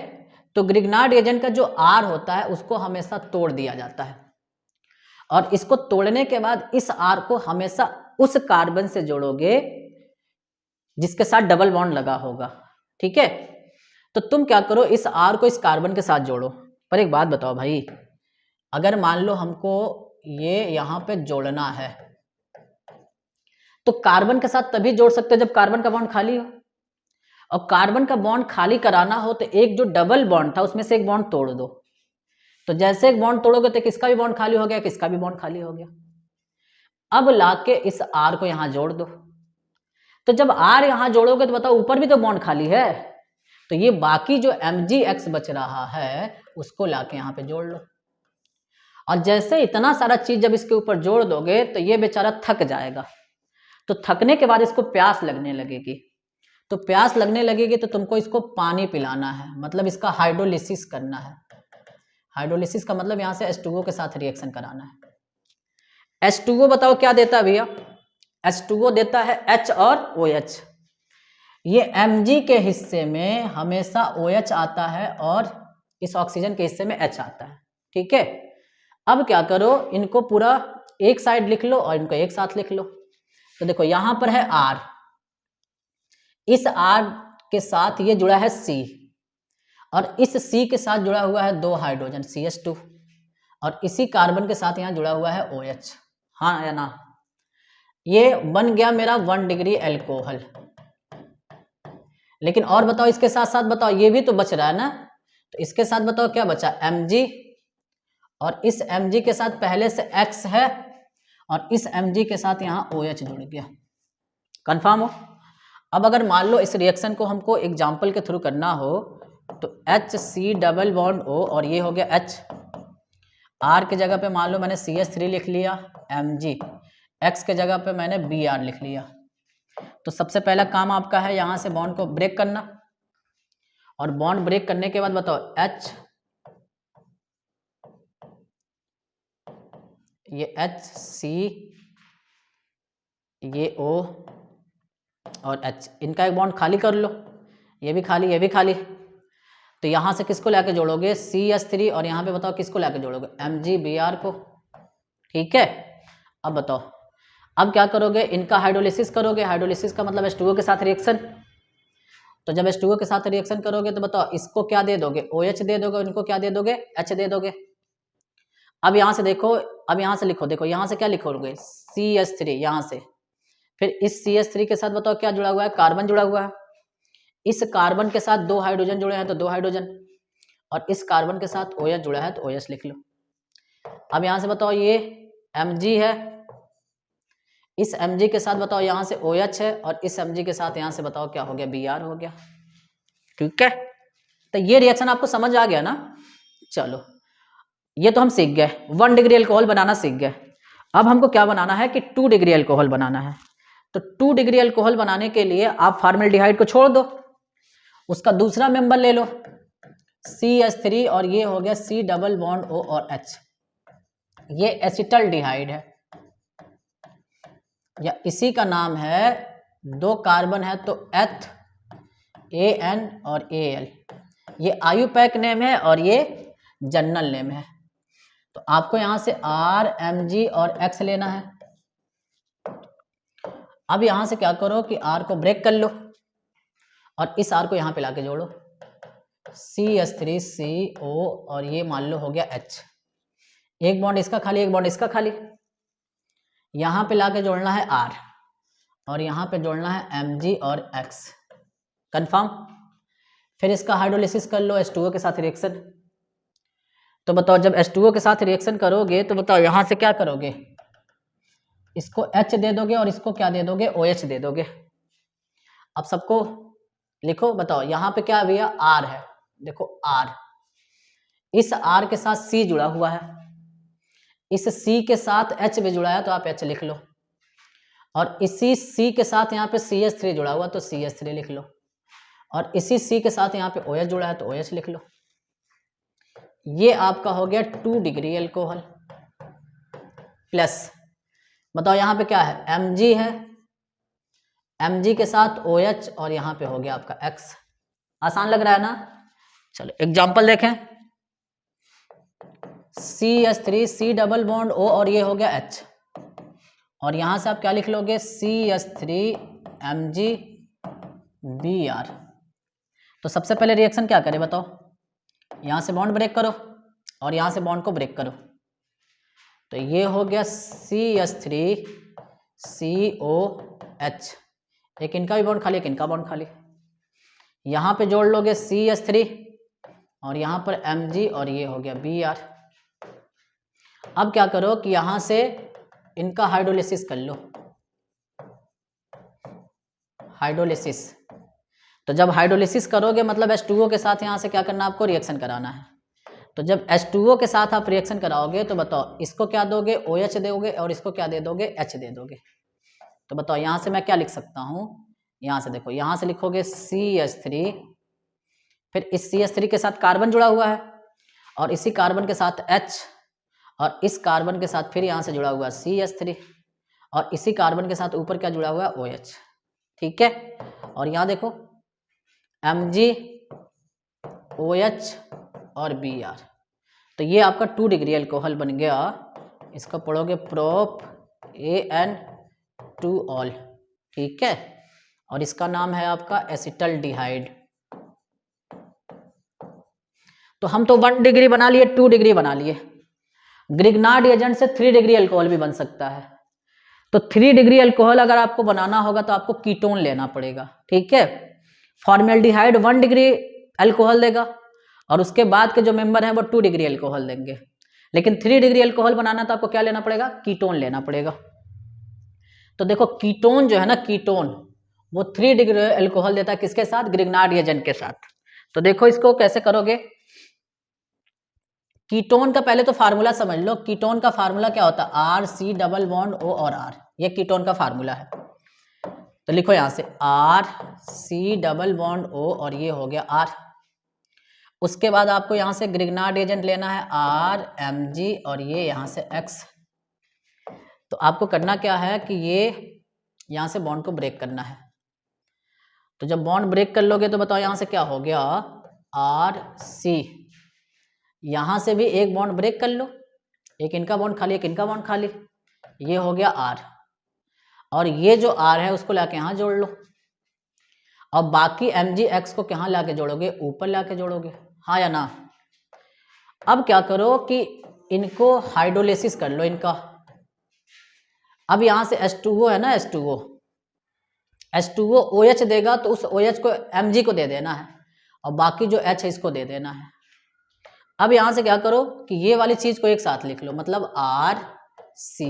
तो ग्रिग्नार्ड एजेंट का जो R होता है उसको हमेशा तोड़ दिया जाता है, और इसको तोड़ने के बाद इस R को हमेशा उस कार्बन से जोड़ोगे जिसके साथ डबल बॉन्ड लगा होगा। ठीक है, तो तुम क्या करो, इस R को इस कार्बन के साथ जोड़ो। पर एक बात बताओ भाई, अगर मान लो हमको ये यहां पे जोड़ना है तो कार्बन के साथ तभी जोड़ सकते हो जब कार्बन का बॉन्ड खाली हो, और कार्बन का बॉन्ड खाली कराना हो तो एक जो डबल बॉन्ड था उसमें से एक बॉन्ड तोड़ दो। तो जैसे एक बॉन्ड तोड़ोगे तो किसका भी बॉन्ड खाली हो गया, किसका भी बॉन्ड खाली हो गया। अब लाके इस R को यहां जोड़ दो, तो जब R यहां जोड़ोगे तो बताओ ऊपर भी तो बॉन्ड खाली है, तो ये बाकी जो MgX बच रहा है उसको लाके यहां पे जोड़ लो। और जैसे इतना सारा चीज जब इसके ऊपर जोड़ दोगे तो ये बेचारा थक जाएगा, तो थकने के बाद इसको प्यास लगने लगेगी, तो प्यास लगने लगेगी तो तुमको इसको पानी पिलाना है, मतलब इसका हाइड्रोलिसिस करना है। हाइड्रोलिसिस का मतलब यहां से H2O के साथ रिएक्शन कराना है। H2O बताओ क्या देता है भैया, H2O देता है H और OH। ये Mg के हिस्से में हमेशा OH आता है और इस ऑक्सीजन के हिस्से में H आता है। ठीक है, अब क्या करो, इनको पूरा एक साइड लिख लो और इनको एक साथ लिख लो। तो देखो यहां पर है R, इस R के साथ ये जुड़ा है C, और इस C के साथ जुड़ा हुआ है 2 हाइड्रोजन CH2, और इसी कार्बन के साथ यहां जुड़ा हुआ है OH। हाँ या ना, ये बन गया मेरा 1 डिग्री अल्कोहल। लेकिन और बताओ इसके साथ साथ बताओ, ये भी तो बच रहा है ना, तो इसके साथ बताओ क्या बचा, Mg और इस Mg के साथ पहले से X है और इस Mg के साथ यहाँ OH जुड़ गया। कंफर्म हो? अब अगर मान लो इस रिएक्शन को हमको एग्जाम्पल के थ्रू करना हो तो HC डबल बॉन्ड O और ये हो गया H, R की जगह पे मान लो मैंने CH3 लिख लिया, Mg, X के जगह पे मैंने Br लिख लिया। तो सबसे पहला काम आपका है यहाँ से बॉन्ड को ब्रेक करना, और बॉन्ड ब्रेक करने के बाद बताओ H, ये HC, ये O और H, इनका एक बॉन्ड खाली कर लो, ये भी खाली, ये भी खाली। तो यहाँ से किसको लाके जोड़ोगे? CH3, और यहाँ पे बताओ किसको लाके जोड़ोगे? MgBr को। ठीक है, अब बताओ अब क्या करोगे? इनका हाइड्रोलिसिस करोगे। हाइड्रोलिसिस का मतलब H2O के साथ रिएक्शन। तो जब H2O के साथ रिएक्शन करोगे तो बताओ इसको क्या दे दोगे? OH दे दोगे, इनको क्या दे दोगे? H दे दोगे। अब यहाँ से देखो, अब यहाँ से लिखो, देखो यहाँ से क्या लिखोगे? CH3, यहाँ से फिर इस CH3 के साथ बताओ क्या जुड़ा हुआ है? कार्बन जुड़ा हुआ है। इस कार्बन के साथ 2 हाइड्रोजन जुड़े हैं तो 2 हाइड्रोजन, और इस कार्बन के साथ OH जुड़ा है तो OH लिख लो। अब यहाँ से बताओ ये Mg है, इस Mg के साथ बताओ यहाँ से OH है, और इस Mg के साथ यहाँ से बताओ क्या हो गया? Br हो गया। ठीक है, तो ये रिएक्शन आपको समझ आ गया ना? चलो, ये तो हम सीख गए, 1 डिग्री अल्कोहल बनाना सीख गए। अब हमको क्या बनाना है कि 2 डिग्री अल्कोहल बनाना है। तो 2 डिग्री अल्कोहल बनाने के लिए आप फॉर्मेल्डिहाइड को छोड़ दो, उसका दूसरा मेंबर ले लो CH3, और ये हो गया C डबल बॉन्ड O और H, ये एसिटल्डिहाइड है, या इसी का नाम है, 2 कार्बन है तो एथ, AN और AL, ये आयुपैक नेम है और ये जनरल नेम है। तो आपको यहां से R, Mg और X लेना है। अब यहां से क्या करो कि R को ब्रेक कर लो और इस R को यहां पे लाके जोड़ो, CH3CO, और ये मान लो हो गया H, एक बॉन्ड इसका खाली, एक बॉन्ड इसका खाली। यहां पे लाके जोड़ना है R और यहां पे जोड़ना है Mg और X। कंफर्म? फिर इसका हाइड्रोलिसिस कर लो H2O के साथ रिएक्शन। तो बताओ जब H2O के साथ रिएक्शन करोगे तो बताओ यहां से क्या करोगे? इसको H दे दोगे और इसको क्या दे दोगे? OH दे दोगे। अब सबको लिखो, बताओ यहाँ पे क्या भैया? R है, देखो R, इस R के साथ C जुड़ा हुआ है, इस C के साथ H भी जुड़ा है तो आप H लिख लो, और इसी C के साथ यहाँ पे CH3 जुड़ा हुआ तो CH3 लिख लो, और इसी C के साथ यहाँ पे OH जुड़ा है तो OH लिख लो। ये आपका हो गया 2 डिग्री अल्कोहल। प्लस बताओ यहाँ पे क्या है? Mg है, Mg के साथ OH, और यहाँ पे हो गया आपका X। आसान लग रहा है ना? चलो एग्जाम्पल देखें, CH3 C double bond O, और ये हो गया H, और यहाँ से आप क्या लिख लोगे? CH3 Mg Br। तो सबसे पहले रिएक्शन क्या करें बताओ? यहाँ से बॉन्ड ब्रेक करो और यहाँ से बॉन्ड को ब्रेक करो, तो ये हो गया CH3 COH, एक इनका भी बॉन्ड खाली, एक इनका बॉन्ड खाली। यहाँ पे जोड़ लोगे CH3 और यहाँ पर Mg, और ये हो गया Br। अब क्या करो कि यहाँ से इनका हाइड्रोलिसिस कर लो, हाइड्रोलिसिस। तो जब हाइड्रोलिसिस करोगे मतलब H2O के साथ यहाँ से क्या करना? आपको रिएक्शन कराना है। तो जब H2O के साथ आप रिएक्शन कराओगे तो बताओ इसको क्या दोगे? OH दोगे, और इसको क्या दे दोगे? H दे दोगे। तो बताओ यहाँ से मैं क्या लिख सकता हूँ? यहाँ से देखो, यहाँ से लिखोगे CH3, फिर इस CH3 के साथ कार्बन जुड़ा हुआ है, और इसी कार्बन के साथ H, और इस कार्बन के साथ फिर यहाँ से जुड़ा हुआ है CH3, और इसी कार्बन के साथ ऊपर क्या जुड़ा हुआ है? OH। ठीक है, और यहाँ देखो Mg, OH और Br। तो ये आपका 2 डिग्री अल्कोहल बन गया। इसको पढ़ोगे प्रोप AN2ऑल। ठीक है, और इसका नाम है आपका एसिटल्डिहाइड। तो हम तो 1 डिग्री बना लिए, 2 डिग्री बना लिए। ग्रिग्नार्ड एजेंट से 3 डिग्री अल्कोहल भी बन सकता है। तो 3 डिग्री अल्कोहल अगर आपको बनाना होगा तो आपको कीटोन लेना पड़ेगा। ठीक है, फॉर्मेल्डिहाइड 1 डिग्री अल्कोहल देगा, और उसके बाद के जो मेंबर हैं वो 2 डिग्री अल्कोहल देंगे। लेकिन 3 डिग्री अल्कोहल बनाना तो आपको क्या लेना पड़ेगा, कीटोन लेना पड़ेगा। तो देखो कीटोन जो है ना, कीटोन वो 3 डिग्री अल्कोहल देता है किसके साथ, ग्रिग्नार्ड एजेंट के साथ। तो देखो इसको कैसे करोगे, कीटोन का पहले तो फार्मूला समझ लो। कीटोन का फार्मूला क्या होता है, R C double bond O और आर, ये कीटोन का फार्मूला है। तो लिखो यहां से R C double bond O और ये हो गया आर। उसके बाद आपको यहां से ग्रिग्नार्ड एजेंट लेना है आर एम जी और ये यहां से एक्स। तो आपको करना क्या है कि ये यहां से बॉन्ड को ब्रेक करना है। तो जब बॉन्ड ब्रेक कर लोगे तो बताओ यहां से क्या हो गया, आर सी, यहां से भी एक बॉन्ड ब्रेक कर लो, एक इनका बॉन्ड खाली एक इनका बॉन्ड खाली, ये हो गया आर। और ये जो आर है उसको लाके यहां जोड़ लो, और बाकी एम जी एक्स को कहाँ लाके जोड़ोगे, ऊपर लाके जोड़ोगे, हाँ या ना। अब क्या करो कि इनको हाइड्रोलिसिस कर लो इनका। अब यहां से H2O है ना, H2O OH देगा तो उस OH को Mg को दे देना है और बाकी जो H है इसको दे देना है। अब यहां से क्या करो कि ये वाली चीज को एक साथ लिख लो, मतलब R C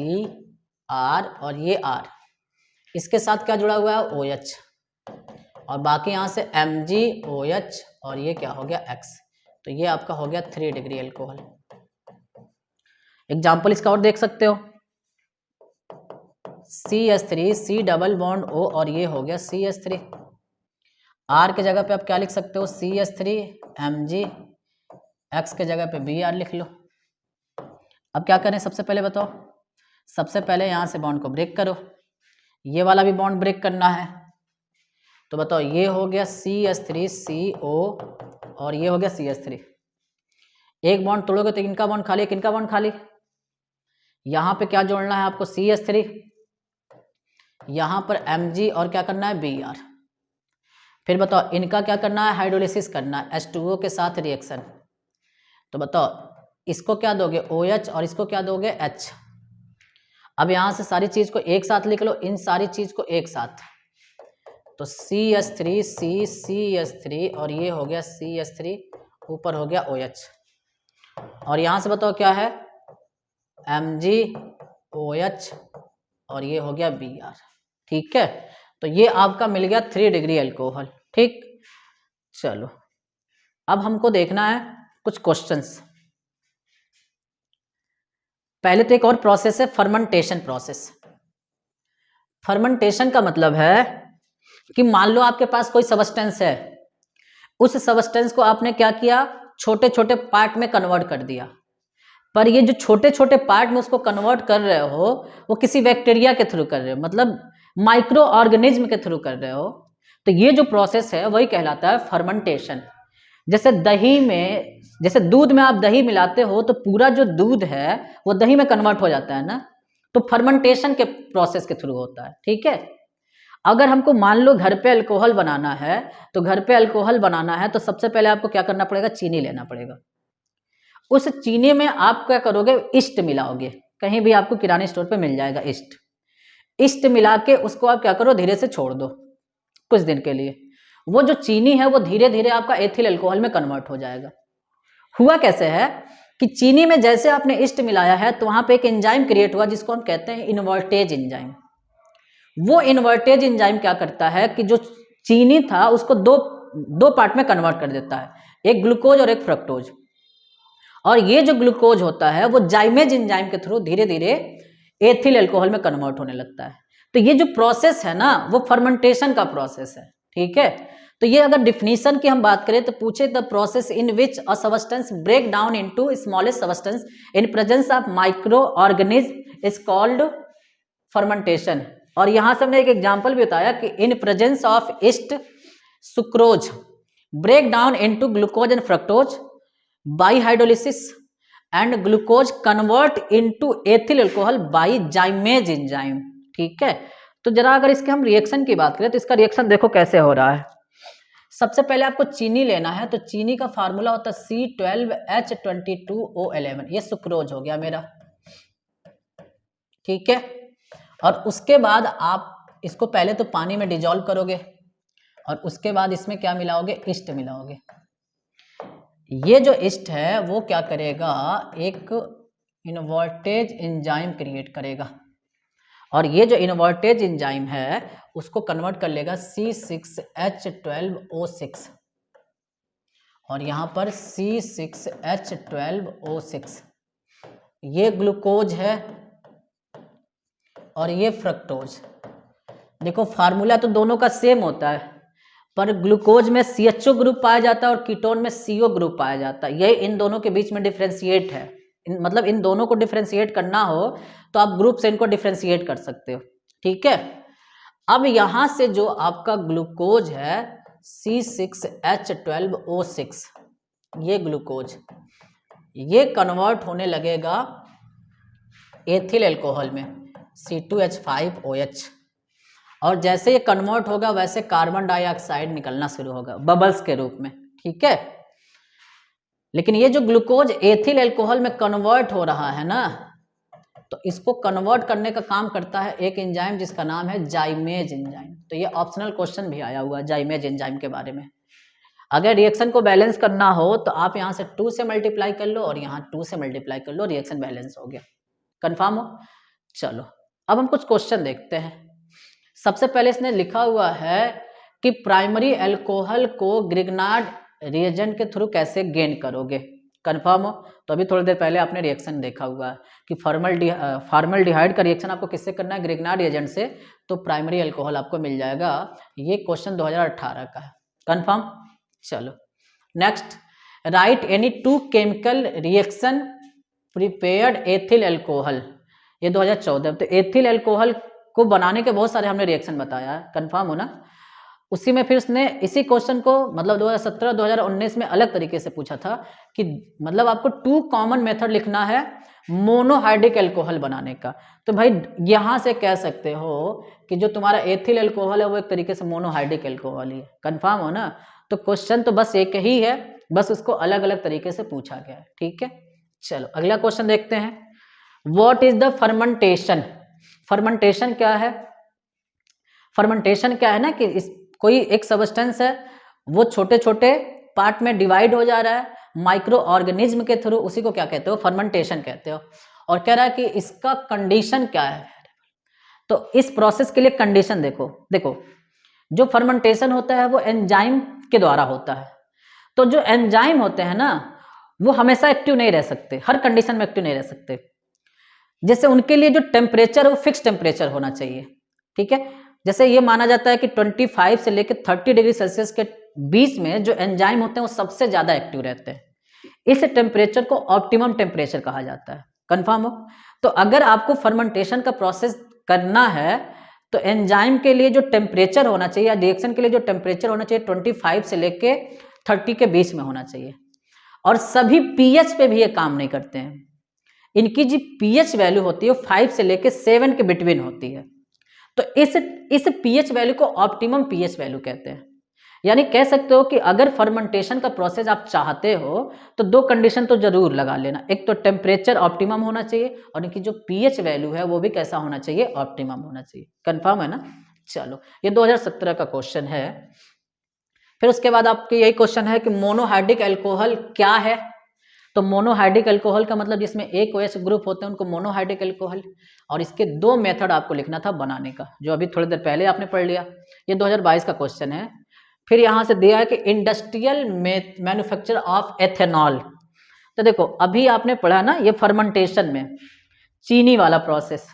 R और ये R, इसके साथ क्या जुड़ा हुआ है, OH, और बाकी यहां से Mg OH और ये क्या हो गया X। तो ये आपका हो गया 3 डिग्री अल्कोहल। एग्जाम्पल इसका और देख सकते हो, CH3 C double bond O और ये हो गया CH3। R के जगह पे आप क्या लिख सकते हो, CH3 Mg, X के जगह पे Br लिख लो। अब क्या करें, सबसे पहले बताओ, सबसे पहले यहाँ से बॉन्ड को ब्रेक करो, ये वाला भी बॉन्ड ब्रेक करना है। तो बताओ ये हो गया CH3CO और ये हो गया CH3। एक बॉन्ड तोड़ोगे तो इनका बॉन्ड खाली एक इनका बॉन्ड खाली, यहाँ पे क्या जोड़ना है आपको, CH3, यहाँ पर Mg और क्या करना है, Br। फिर बताओ इनका क्या करना है, हाइड्रोलिसिस करना है H2O के साथ रिएक्शन। तो बताओ इसको क्या दोगे, OH, और इसको क्या दोगे, H। अब यहाँ से सारी चीज को एक साथ लिख लो, इन सारी चीज को एक साथ। तो CH3 CH3 और ये हो गया CH3, ऊपर हो गया OH, और यहाँ से बताओ क्या है, Mg OH और ये हो गया Br। ठीक है, तो ये आपका मिल गया 3 डिग्री अल्कोहल। ठीक, चलो अब हमको देखना है कुछ क्वेश्चंस। पहले तो एक और प्रोसेस है, फर्मेंटेशन प्रोसेस। फर्मेंटेशन का मतलब है कि मान लो आपके पास कोई सबस्टेंस है, उस सबस्टेंस को आपने क्या किया, छोटे छोटे पार्ट में कन्वर्ट कर दिया। पर ये जो छोटे छोटे पार्ट में उसको कन्वर्ट कर रहे हो वो किसी बैक्टीरिया के थ्रू कर रहे हो, मतलब माइक्रो ऑर्गेनिज्म के थ्रू कर रहे हो। तो ये जो प्रोसेस है वही कहलाता है फर्मेंटेशन। जैसे दही में, जैसे दूध में आप दही मिलाते हो तो पूरा जो दूध है वो दही में कन्वर्ट हो जाता है ना, तो फर्मेंटेशन के प्रोसेस के थ्रू होता है। ठीक है, अगर हमको मान लो घर पे अल्कोहल बनाना है, तो घर पे अल्कोहल बनाना है तो सबसे पहले आपको क्या करना पड़ेगा, चीनी लेना पड़ेगा। उस चीनी में आप क्या करोगे, ईस्ट मिलाओगे, कहीं भी आपको किराने स्टोर पे मिल जाएगा ईस्ट मिला के उसको आप क्या करो, धीरे से छोड़ दो कुछ दिन के लिए। वो जो चीनी है वो धीरे धीरे आपका एथिल अल्कोहल में कन्वर्ट हो जाएगा। हुआ कैसे है कि चीनी में जैसे आपने ईस्ट मिलाया है तो वहां पे एक एंजाइम क्रिएट हुआ जिसको हम कहते हैं इन्वर्टेज एंजाइम। वो इन्वर्टेज एंजाइम क्या करता है कि जो चीनी था उसको दो पार्ट में कन्वर्ट कर देता है, एक ग्लूकोज और एक फ्रक्टोज। और ये जो ग्लूकोज होता है वो जाइमेज एंजाइम के थ्रू धीरे धीरे एथिल अल्कोहल में कन्वर्ट होने लगता है। तो ये जो प्रोसेस है ना वो फर्मेंटेशन का प्रोसेस है। ठीक है, तो ये अगर डिफिनीशन की हम बात करें तो पूछे the process in which a substance break down into smallest substance in presence of micro organism is called fermentation. और यहां से हमने एक एग्जांपल भी बताया कि in presence of yeast sucrose break down into glucose and fructose by hydrolysis and glucose convert into ethyl alcohol by zymase enzyme. ठीक है, तो जरा अगर इसके हम रिएक्शन की बात करें तो इसका रिएक्शन देखो कैसे हो रहा है। सबसे पहले आपको चीनी लेना है, तो चीनी का फार्मूला होता है C12H22O11, ये सुक्रोज हो गया मेरा। ठीक है, और उसके बाद आप इसको पहले तो पानी में डिजोल्व करोगे और उसके बाद इसमें क्या मिलाओगे, ईस्ट मिलाओगे। ये जो ईस्ट है वो क्या करेगा, एक इन्वर्टेज एंजाइम क्रिएट करेगा, और ये जो इन्वर्टेज एंजाइम है उसको कन्वर्ट कर लेगा C6H12O6, और यहाँ पर C6H12O6, ये ग्लूकोज है और ये फ्रक्टोज। देखो फार्मूला तो दोनों का सेम होता है, पर ग्लूकोज में CHO ग्रुप पाया जाता है और कीटोन में CO ग्रुप पाया जाता है। ये इन दोनों के बीच में डिफ्रेंशिएट है, मतलब इन दोनों को डिफ्रेंशिएट करना हो तो आप ग्रुप से इनको डिफ्रेंशिएट कर सकते हो, ठीक है। अब यहाँ से जो आपका ग्लूकोज है C6H12O6, ये ग्लूकोज ये कन्वर्ट होने लगेगा एथिल अल्कोहल में C2H5OH, और जैसे ये कन्वर्ट होगा वैसे कार्बन डाइऑक्साइड निकलना शुरू होगा बबल्स के रूप में, ठीक है। लेकिन ये जो ग्लूकोज एथिल अल्कोहल में कन्वर्ट हो रहा है ना, तो इसको कन्वर्ट करने का काम करता है एक एंजाइम जिसका नाम है जाइमेज एंजाइम। तो ये ऑप्शनल क्वेश्चन भी आया हुआ जाइमेज एंजाइम के बारे में। अगर रिएक्शन को बैलेंस करना हो तो आप यहाँ से 2 से मल्टीप्लाई कर लो और यहाँ 2 से मल्टीप्लाई कर लो, रिएक्शन बैलेंस हो गया। कंफर्म हो? चलो अब हम कुछ क्वेश्चन देखते हैं। सबसे पहले इसने लिखा हुआ है कि प्राइमरी अल्कोहल को ग्रिग्नार्ड रिएजेंट के थ्रू कैसे गेन करोगे। कंफर्म हो? तो अभी थोड़ी देर पहले आपने रिएक्शन देखा हुआ है कि फॉर्मल्डिहाइड का रिएक्शन आपको किससे करना है, ग्रिग्नार्ड रिएजेंट से, तो प्राइमरी अल्कोहल आपको मिल जाएगा। ये क्वेश्चन 2018 का है। कंफर्म? चलो next, right any 2 chemical reaction prepared ethyl alcohol, ये 2014। तो एथिल अल्कोहल को बनाने के बहुत सारे हमने रिएक्शन बताया है। कंफर्म हो ना? उसी में फिर उसने इसी क्वेश्चन को मतलब 2017-2019 में अलग तरीके से पूछा था कि मतलब आपको 2 कॉमन मेथड लिखना है मोनोहाइड्रिक अल्कोहल बनाने का। तो भाई यहाँ से कह सकते हो कि जो तुम्हारा एथिल अल्कोहल है वो एक तरीके से मोनोहाइड्रिक अल्कोहल ही है। कंफर्म हो ना? तो क्वेश्चन तो बस एक ही है, बस उसको अलग अलग तरीके से पूछा गया है, ठीक है। चलो अगला क्वेश्चन देखते हैं। What is the fermentation? Fermentation क्या है? फर्मेंटेशन क्या है ना कि कोई एक सब्सटेंस है वो छोटे छोटे पार्ट में डिवाइड हो जा रहा है माइक्रो ऑर्गेनिज्म के थ्रू, उसी को क्या कहते हो? फर्मेंटेशन कहते हो। और कह रहा है कि इसका कंडीशन क्या है। तो इस प्रोसेस के लिए कंडीशन देखो जो फर्मेंटेशन होता है वो एंजाइम के द्वारा होता है। तो जो एंजाइम होते हैं ना वो हमेशा एक्टिव नहीं रह सकते, हर कंडीशन में एक्टिव नहीं रह सकते। जैसे उनके लिए जो टेम्परेचर है वो फिक्स टेम्परेचर होना चाहिए, ठीक है। जैसे ये माना जाता है कि 25 से लेकर 30 डिग्री सेल्सियस के बीच में जो एंजाइम होते हैं वो सबसे ज्यादा एक्टिव रहते हैं। इस टेम्परेचर को ऑप्टिमम टेम्परेचर कहा जाता है। कंफर्म हो? तो अगर आपको फर्मेंटेशन का प्रोसेस करना है तो एंजाइम के लिए जो टेम्परेचर होना चाहिए या रिएक्शन के लिए जो टेम्परेचर होना चाहिए 25 से लेके 30 के बीच में होना चाहिए। और सभी पीएच पे भी ये काम नहीं करते हैं। इनकी जो पीएच वैल्यू होती है वो 5 से लेके 7 के बिटवीन होती है। तो इस पीएच वैल्यू को ऑप्टिमम पीएच वैल्यू कहते हैं। यानी कह सकते हो कि अगर फर्मेंटेशन का प्रोसेस आप चाहते हो तो 2 कंडीशन तो जरूर लगा लेना, एक तो टेम्परेचर ऑप्टिमम होना चाहिए और इनकी जो पीएच वैल्यू है वो भी कैसा होना चाहिए? ऑप्टिमम होना चाहिए। कंफर्म है ना? चलो ये 2017 का क्वेश्चन है। फिर उसके बाद आपके यही क्वेश्चन है कि मोनोहाइड्रिक अल्कोहल क्या है। तो मोनोहाइड्रिक अल्कोहल का मतलब जिसमें एक OH ग्रुप होते हैं उनको मोनोहाइड्रिक अल्कोहल, और इसके 2 मेथड आपको लिखना था बनाने का, जो अभी थोड़ी देर पहले आपने पढ़ लिया। ये 2022 का क्वेश्चन है। फिर यहाँ से दिया है कि इंडस्ट्रियल मैन्युफैक्चर ऑफ एथेनॉल। तो देखो अभी आपने पढ़ा ना ये फर्मेंटेशन में चीनी वाला प्रोसेस,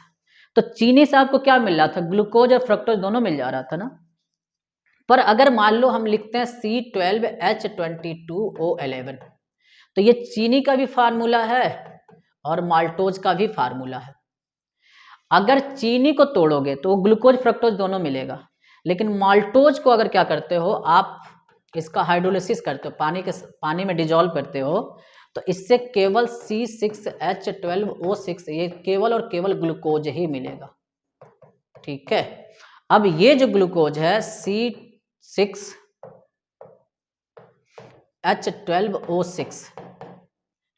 तो चीनी से आपको क्या मिल रहा था? ग्लूकोज और फ्रक्टोज दोनों मिल जा रहा था ना। पर अगर मान लो हम लिखते हैं C12H22O11, तो ये चीनी का भी फार्मूला है और माल्टोज का भी फार्मूला है। अगर चीनी को तोड़ोगे तो ग्लूकोज फ्रक्टोज दोनों मिलेगा, लेकिन माल्टोज को अगर क्या करते हो आप इसका हाइड्रोलिसिस करते हो, पानी में डिजोल्व करते हो, तो इससे केवल C6H12O6 ये केवल और केवल ग्लूकोज ही मिलेगा, ठीक है। अब ये जो ग्लूकोज है C6H12O6,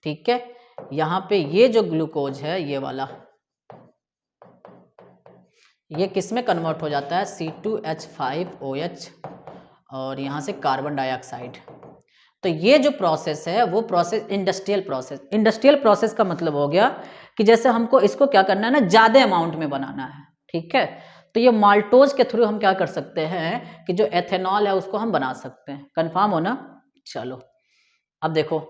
ठीक है, यहां पे ये जो ग्लूकोज है ये वाला, ये किस में कन्वर्ट हो जाता है? C2H5OH और यहां से कार्बन डाइऑक्साइड। तो ये जो प्रोसेस है वो process industrial process. Industrial process का मतलब हो गया कि जैसे हमको इसको क्या करना है ना, ज़्यादा अमाउंट में बनाना है, ठीक है। तो ये माल्टोज के थ्रू हम क्या कर सकते हैं कि जो एथेनॉल है उसको हम बना सकते हैं। कंफर्म हो ना? चलो अब देखो,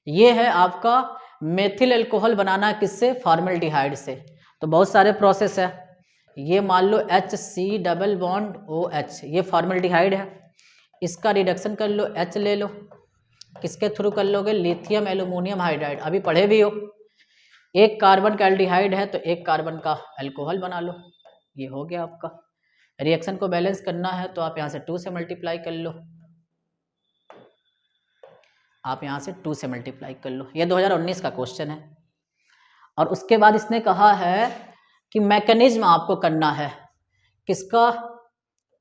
ये है आपका मेथिल अल्कोहल बनाना है किससे? फॉर्मल्डिहाइड से। तो बहुत सारे प्रोसेस है। ये मान लो HC डबल बॉन्ड OH, ये फॉर्मल्डिहाइड है, इसका रिडक्शन कर लो, H ले लो, किसके थ्रू कर लोगे? लिथियम एल्यूमिनियम हाइड्राइड, अभी पढ़े भी हो। एक कार्बन का एल्डिहाइड है तो एक कार्बन का अल्कोहल बना लो, ये हो गया आपका। रिएक्शन को बैलेंस करना है तो आप यहाँ से 2 से मल्टीप्लाई कर लो, आप यहाँ से 2 से मल्टीप्लाई कर लो। ये 2019 का क्वेश्चन है। और उसके बाद इसने कहा है कि मैकेनिज्म आपको करना है किसका?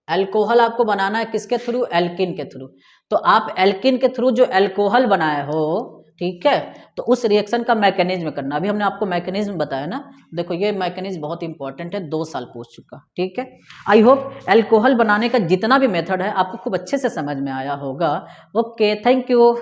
अल्कोहल आपको बनाना है किसके थ्रू? एल्किन के थ्रू। तो आप एल्किन के थ्रू जो अल्कोहल बनाए हो, ठीक है, तो उस रिएक्शन का मैकेनिज्म करना। अभी हमने आपको मैकेनिज्म बताया ना, देखो ये मैकेनिज्म बहुत इंपॉर्टेंट है, 2 साल पूछ चुका, ठीक है। आई होप अल्कोहल बनाने का जितना भी मेथड है आपको खूब अच्छे से समझ में आया होगा। Okay, thank you.